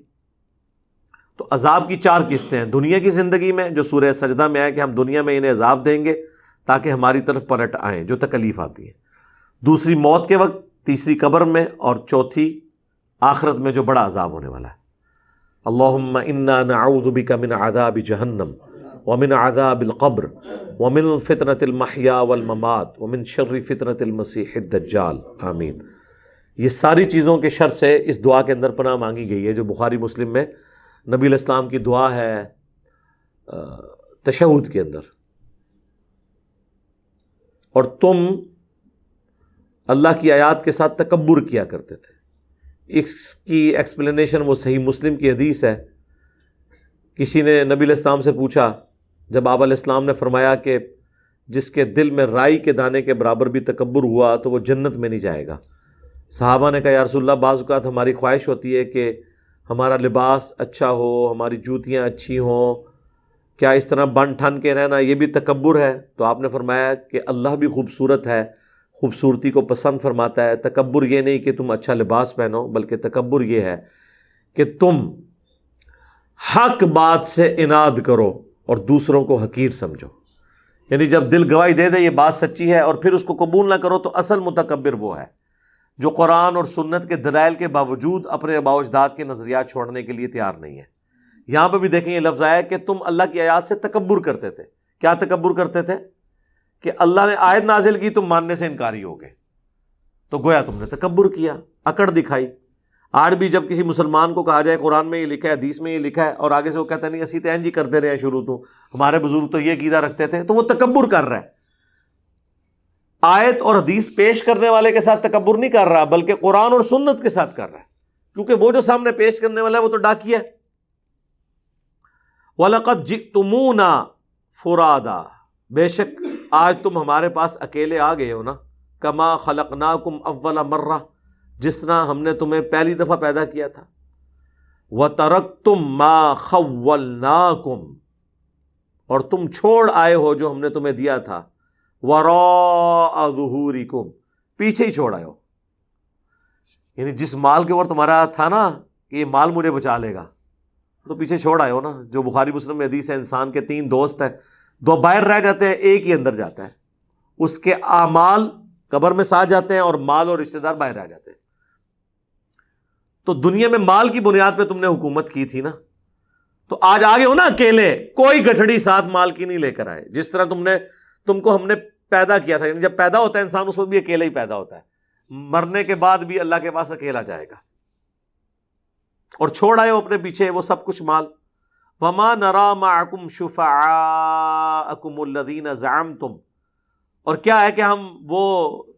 تو عذاب کی 4 قسطیں ہیں. دنیا کی زندگی میں جو سورہ سجدہ میں ہے کہ ہم دنیا میں انہیں عذاب دیں گے تاکہ ہماری طرف پلٹ آئیں جو تکلیف آتی ہے. دوسری موت کے وقت، تیسری قبر میں، اور چوتھی آخرت میں جو بڑا عذاب ہونے والا ہے. اللہم انا نعوذ بک من عذاب جہنم ومن عذاب القبر ومن فتنة المحیا والممات ومن شر فتنة المسیح الدجال آمین. یہ ساری چیزوں کے شر سے اس دعا کے اندر پناہ مانگی گئی ہے جو بخاری مسلم میں نبی علیہ السلام کی دعا ہے تشہد کے اندر. اور تم اللہ کی آیات کے ساتھ تکبر کیا کرتے تھے. اس کی ایکسپلینیشن وہ صحیح مسلم کی حدیث ہے. کسی نے نبی علیہ السلام سے پوچھا جب آپ علیہ السلام نے فرمایا کہ جس کے دل میں رائی کے دانے کے برابر بھی تکبر ہوا تو وہ جنت میں نہیں جائے گا. صحابہ نے کہا یا رسول اللہ، بعض اوقات ہماری خواہش ہوتی ہے کہ ہمارا لباس اچھا ہو، ہماری جوتیاں اچھی ہوں، کیا اس طرح بن ٹھن کے رہنا یہ بھی تکبر ہے؟ تو آپ نے فرمایا کہ اللہ بھی خوبصورت ہے، خوبصورتی کو پسند فرماتا ہے. تکبر یہ نہیں کہ تم اچھا لباس پہنو، بلکہ تکبر یہ ہے کہ تم حق بات سے اناد کرو اور دوسروں کو حقیر سمجھو. یعنی جب دل گواہی دے دے یہ بات سچی ہے اور پھر اس کو قبول نہ کرو تو اصل متکبر وہ ہے جو قرآن اور سنت کے دلائل کے باوجود اپنے آباء و اجداد کے نظریات چھوڑنے کے لیے تیار نہیں ہے. یہاں پہ بھی دیکھیں یہ لفظ آیا کہ تم اللہ کی آیات سے تکبر کرتے تھے. کیا تکبر کرتے تھے؟ کہ اللہ نے آیت نازل کی تم ماننے سے انکاری ہو گئے، تو گویا تم نے تکبر کیا، اکڑ دکھائی. آج بھی جب کسی مسلمان کو کہا جائے قرآن میں یہ لکھا ہے، حدیث میں یہ لکھا ہے، اور آگے سے وہ کہتا ہے نہیں اسی تین جی کرتے رہے ہیں شروع تو، ہمارے بزرگ تو یہ عقیدہ رکھتے تھے، تو وہ تکبر کر رہا ہے. آیت اور حدیث پیش کرنے والے کے ساتھ تکبر نہیں کر رہا بلکہ قرآن اور سنت کے ساتھ کر رہا ہے، کیونکہ وہ جو سامنے پیش کرنے والا ہے وہ تو ڈاکیا ہے. وَلَقَدْ جِئْتُمُونَا فُرَادًا، بے شک آج تم ہمارے پاس اکیلے آ گئے ہو نا. کما خلقناکم اول مرہ، جس طرح ہم نے تمہیں پہلی دفعہ پیدا کیا تھا. وَتَرَكْتُمْ مَا خَوَّلْنَاكُمْ، اور تم چھوڑ آئے ہو جو ہم نے تمہیں دیا تھا. وَرَاءَ ظُهُورِكُمْ، پیچھے ہی چھوڑ آئے ہو. یعنی جس مال کے اوپر تمہارا تھا نا کہ یہ مال مجھے بچا لے گا، تو پیچھے چھوڑ آئے ہو نا. جو بخاری مسلم میں حدیث ہے انسان کے 3 دوست ہیں، 2 باہر رہ جاتے ہیں، ایک ہی اندر جاتا ہے. اس کے اعمال قبر میں ساتھ جاتے ہیں اور مال اور رشتہ دار باہر آ جاتے ہیں. تو دنیا میں مال کی بنیاد پہ تم نے حکومت کی تھی نا، تو آج آگے ہو نا اکیلے، کوئی گٹھڑی ساتھ مال کی نہیں لے کر آئے. جس طرح تم کو ہم نے پیدا کیا تھا، یعنی جب پیدا ہوتا ہے انسان اس وقت بھی اکیلے ہی پیدا ہوتا ہے، مرنے کے بعد بھی اللہ کے پاس اکیلا جائے گا. اور چھوڑ آئے ہو اپنے پیچھے وہ سب کچھ مال. وَمَا نَرَا مَعَكُمْ شُفَعَاءَكُمُ الَّذِينَ زَعَمْتُمْ، اور کیا ہے کہ ہم وہ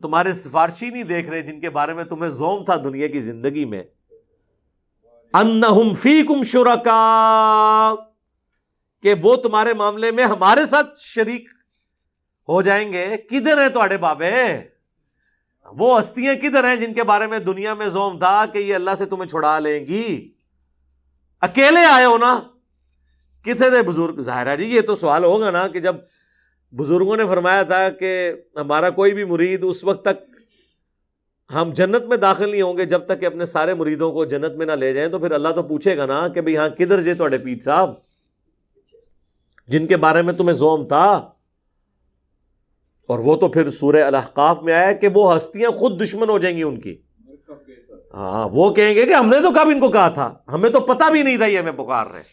تمہارے سفارشی نہیں دیکھ رہے جن کے بارے میں تمہیں زوم تھا دنیا کی زندگی میں. انہم فیکم شرکاء، کہ وہ تمہارے معاملے میں ہمارے ساتھ شریک ہو جائیں گے. کدھر ہیں تمہارے بابے؟ وہ ہستیاں کدھر ہیں جن کے بارے میں دنیا میں زوم تھا کہ یہ اللہ سے تمہیں چھڑا لیں گی؟ اکیلے آئے ہو نا. کتنے تھے بزرگ؟ ظاہر ہے جی یہ تو سوال ہوگا نا کہ جب بزرگوں نے فرمایا تھا کہ ہمارا کوئی بھی مرید اس وقت تک ہم جنت میں داخل نہیں ہوں گے جب تک کہ اپنے سارے مریدوں کو جنت میں نہ لے جائیں. تو پھر اللہ تو پوچھے گا نا کہ بھئی ہاں کدھر جے تھوڑے پیر صاحب جن کے بارے میں تمہیں زوم تھا. اور وہ تو پھر سورہ الاحقاف میں آیا کہ وہ ہستیاں خود دشمن ہو جائیں گی ان کی. ہاں وہ کہیں گے کہ ہم نے تو کب ان کو کہا تھا, ہمیں تو پتہ بھی نہیں تھا یہ ہمیں پکار رہے.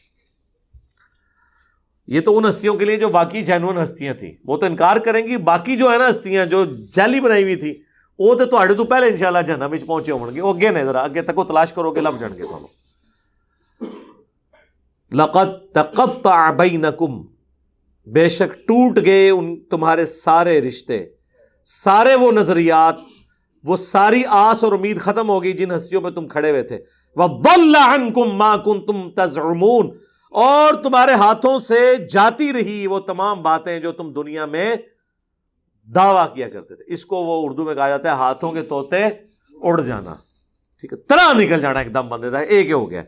یہ تو ان ہستیوں کے لیے جو واقعی جینوئن ہستیاں تھیں, وہ تو انکار کریں گی. باقی جو ہے نا ہستیاں جو جعلی بنائی ہوئی تھی وہ تو پہلے انشاءاللہ جہنم وچ پہنچے ہون گے. وہ اگے نے ذرا اگے تک تلاش کرو کہ لب جان گے تھانوں. لقد تقطع بینکم, بے شک ٹوٹ گئے ان تمہارے سارے رشتے, سارے وہ نظریات, وہ ساری آس اور امید ختم ہو گئی جن ہستیوں پہ تم کھڑے ہوئے تھے. وَضَلَّ عَنْكُمْ مَا كُنْتُمْ تَزْعُمُونَ, اور تمہارے ہاتھوں سے جاتی رہی وہ تمام باتیں جو تم دنیا میں دعویٰ کیا کرتے تھے. اس کو وہ اردو میں کہا جاتا ہے ہاتھوں کے طوطے اڑ جانا. ٹھیک ہے, طرح نکل جانا ایک دم بندے تھا, ایک ہی ہو گیا.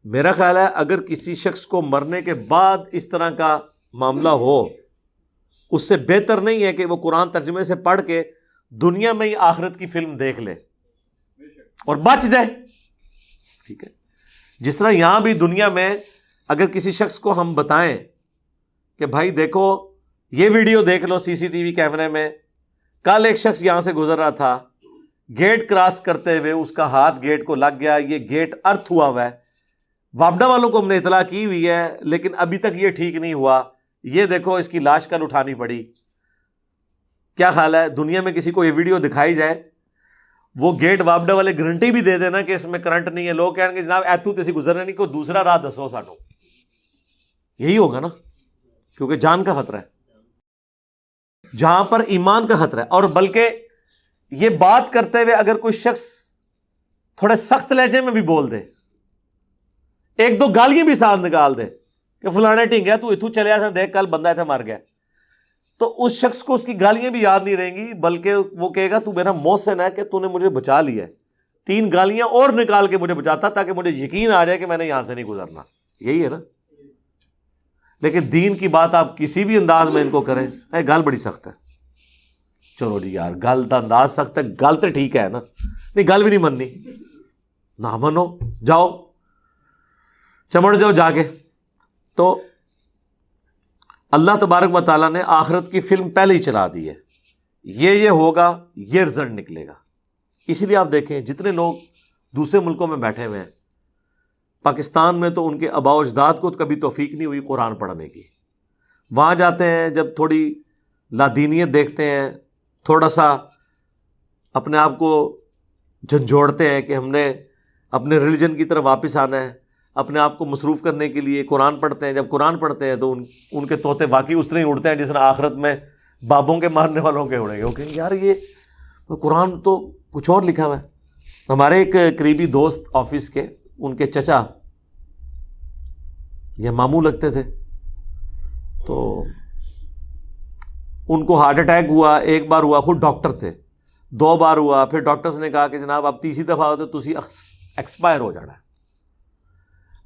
میرا خیال ہے اگر کسی شخص کو مرنے کے بعد اس طرح کا معاملہ ہو, اس سے بہتر نہیں ہے کہ وہ قرآن ترجمے سے پڑھ کے دنیا میں ہی آخرت کی فلم دیکھ لے اور بچ جائے. ٹھیک ہے, جس طرح یہاں بھی دنیا میں اگر کسی شخص کو ہم بتائیں کہ بھائی دیکھو یہ ویڈیو دیکھ لو سی سی ٹی وی کیمرے میں, کل ایک شخص یہاں سے گزر رہا تھا, گیٹ کراس کرتے ہوئے اس کا ہاتھ گیٹ کو لگ گیا, یہ گیٹ ارتھ ہوا ہوا ہے, وابڈا والوں کو ہم نے اطلاع کی ہوئی ہے لیکن ابھی تک یہ ٹھیک نہیں ہوا, یہ دیکھو اس کی لاش کل اٹھانی پڑی. کیا خیال ہے دنیا میں کسی کو یہ ویڈیو دکھائی جائے, وہ گیٹ وابڈا والے گارنٹی بھی دے دینا کہ اس میں کرنٹ نہیں ہے, لوگ کہیں گے جناب ایتھو تسی گزرنے نہیں, کوئی دوسرا راہ دسو سانو. یہی ہوگا نا, کیونکہ جان کا خطرہ ہے, جہاں پر ایمان کا خطرہ ہے. اور بلکہ یہ بات کرتے ہوئے اگر کوئی شخص تھوڑے سخت لہجے میں بھی بول دے, ایک دو گالیاں بھی ساتھ نکال دے کہ فلانے ٹھنگیا تو اتھو چلے آ دیکھ کل بندہ ایتھے مر گیا, تو اس شخص کو اس کی گالیاں بھی یاد نہیں رہیں گی, بلکہ وہ کہے گا تو میرا محسن ہے کہ تو نے مجھے بچا لیا ہے, 3 گالیاں اور نکال کے مجھے بچاتا تاکہ مجھے یقین آ جائے کہ میں نے یہاں سے نہیں گزرنا. یہی ہے نا. لیکن دین کی بات آپ کسی بھی انداز میں ان کو کریں, گل بڑی سخت ہے. چلو جی یار گل کا انداز سخت ہے, گل تو ٹھیک ہے نا, نہیں گل بھی نہیں مننی, نہ منو, جاؤ چمڑ جاؤ جا کے. تو اللہ تبارک و تعالیٰ نے آخرت کی فلم پہلے ہی چلا دی ہے, یہ ہوگا, یہ رزلٹ نکلے گا. اس لیے آپ دیکھیں جتنے لوگ دوسرے ملکوں میں بیٹھے ہوئے ہیں, پاکستان میں تو ان کے آباء و اجداد کو کبھی توفیق نہیں ہوئی قرآن پڑھنے کی. وہاں جاتے ہیں جب تھوڑی لادینیت دیکھتے ہیں, تھوڑا سا اپنے آپ کو جھنجھوڑتے ہیں کہ ہم نے اپنے ریلیجن کی طرف واپس آنا ہے, اپنے آپ کو مصروف کرنے کے لیے قرآن پڑھتے ہیں. جب قرآن پڑھتے ہیں تو ان کے طوطے واقعی اس طرح ہی اڑتے ہیں جس طرح آخرت میں بابوں کے مارنے والوں کے اڑیں گے. وہ کہیں یار یہ قرآن تو کچھ اور لکھا ہوا ہے. ہمارے ایک قریبی دوست آفس کے, ان کے چچا یہ ماموں لگتے تھے, تو ان کو ہارٹ اٹیک ہوا. ایک بار ہوا, خود ڈاکٹر تھے, 2 بار ہوا, پھر ڈاکٹرز نے کہا کہ جناب اب تیسری دفعہ ہو تو تسی ایکسپائر ہو جانا ہے.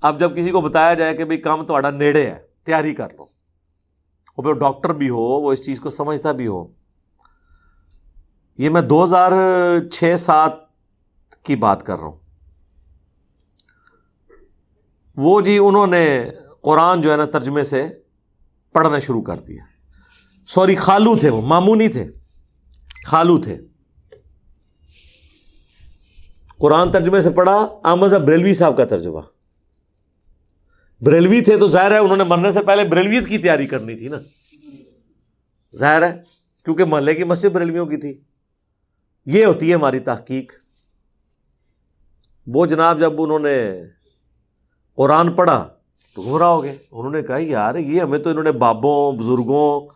اب جب کسی کو بتایا جائے کہ بھئی کام تہاڈا نیڑے ہے, تیاری کر لو, اور پھر ڈاکٹر بھی ہو, وہ اس چیز کو سمجھتا بھی ہو. یہ میں 2006-07 کی بات کر رہا ہوں. وہ جی انہوں نے قرآن جو ہے نا ترجمے سے پڑھنا شروع کر دیا. سوری خالو تھے, وہ ماموں نہیں تھے, خالو تھے. قرآن ترجمے سے پڑھا, احمد صاحب بریلوی صاحب کا ترجمہ. بریلوی تھے تو ظاہر ہے انہوں نے مرنے سے پہلے بریلویت کی تیاری کرنی تھی نا, ظاہر ہے, کیونکہ محلے کی مسجد بریلویوں کی تھی. یہ ہوتی ہے ہماری تحقیق. وہ جناب جب انہوں نے قرآن پڑھا تو گمراہ ہو گئے. انہوں نے کہا یار یہ ہمیں تو انہوں نے بابوں بزرگوں,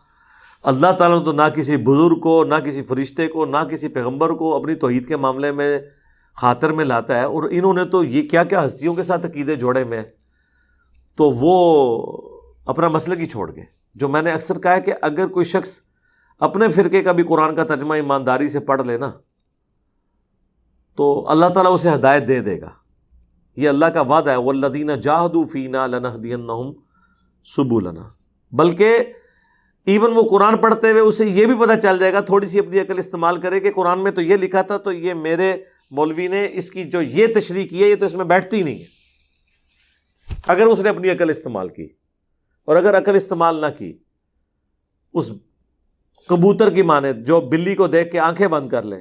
اللہ تعالیٰ نے تو نہ کسی بزرگ کو, نہ کسی فرشتے کو, نہ کسی پیغمبر کو اپنی توحید کے معاملے میں خاطر میں لاتا ہے, اور انہوں نے تو یہ کیا کیا ہستیوں کے ساتھ عقیدے جوڑے میں. تو وہ اپنا مسلک ہی چھوڑ گئے. جو میں نے اکثر کہا ہے کہ اگر کوئی شخص اپنے فرقے کا بھی قرآن کا ترجمہ ایمانداری سے پڑھ لے نا, تو اللہ تعالیٰ اسے ہدایت دے دے گا. یہ اللہ کا وعدہ ہے, وَالَّذِينَ جَاهَدُوا فِينَا لَنَهْدِيَنَّهُمْ سُبُلَنَا. بلکہ ایون وہ قرآن پڑھتے ہوئے اسے یہ بھی پتہ چل جائے گا، تھوڑی سی اپنی عقل استعمال کرے کہ قرآن میں تو یہ لکھا تھا، تو یہ میرے مولوی نے اس کی جو یہ تشریح کی ہے یہ تو اس میں بیٹھتی ہی نہیں ہے، اگر اس نے اپنی عقل استعمال کی۔ اور اگر عقل استعمال نہ کی، اس کبوتر کی مانند جو بلی کو دیکھ کے آنکھیں بند کر لے،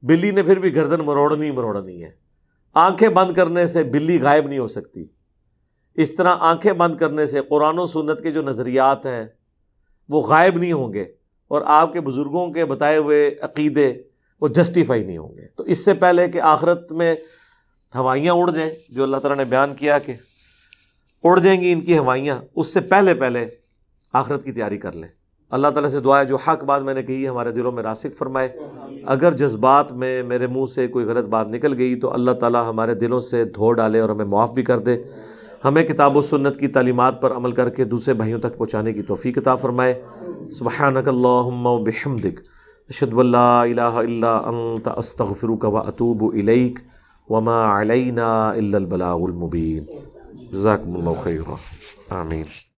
بلی نے پھر بھی گردن مروڑنی ہے، آنکھیں بند کرنے سے بلی غائب نہیں ہو سکتی، اس طرح آنکھیں بند کرنے سے قرآن و سنت کے جو نظریات ہیں وہ غائب نہیں ہوں گے، اور آپ کے بزرگوں کے بتائے ہوئے عقیدے وہ جسٹیفائی نہیں ہوں گے۔ تو اس سے پہلے کہ آخرت میں ہوائیاں اڑ جائیں، جو اللہ تعالیٰ نے بیان کیا کہ اڑ جائیں گی ان کی ہوائیاں، اس سے پہلے آخرت کی تیاری کر لیں۔ اللہ تعالیٰ سے دعا ہے جو حق بات میں نے کہی ہمارے دلوں میں راسخ فرمائے، اگر جذبات میں میرے منہ سے کوئی غلط بات نکل گئی تو اللہ تعالیٰ ہمارے دلوں سے دھو ڈالے اور ہمیں معاف بھی کر دے، ہمیں کتاب و سنت کی تعلیمات پر عمل کر کے دوسرے بھائیوں تک پہنچانے کی توفیق عطا فرمائے۔ سبحانک اللہم و بحمدک، اشہد ان لا الہ الا انت، استغفرک و اتوب الیک، وما علینا الا البلاغ المبین۔ جزاکم اللہ خیرا، آمین۔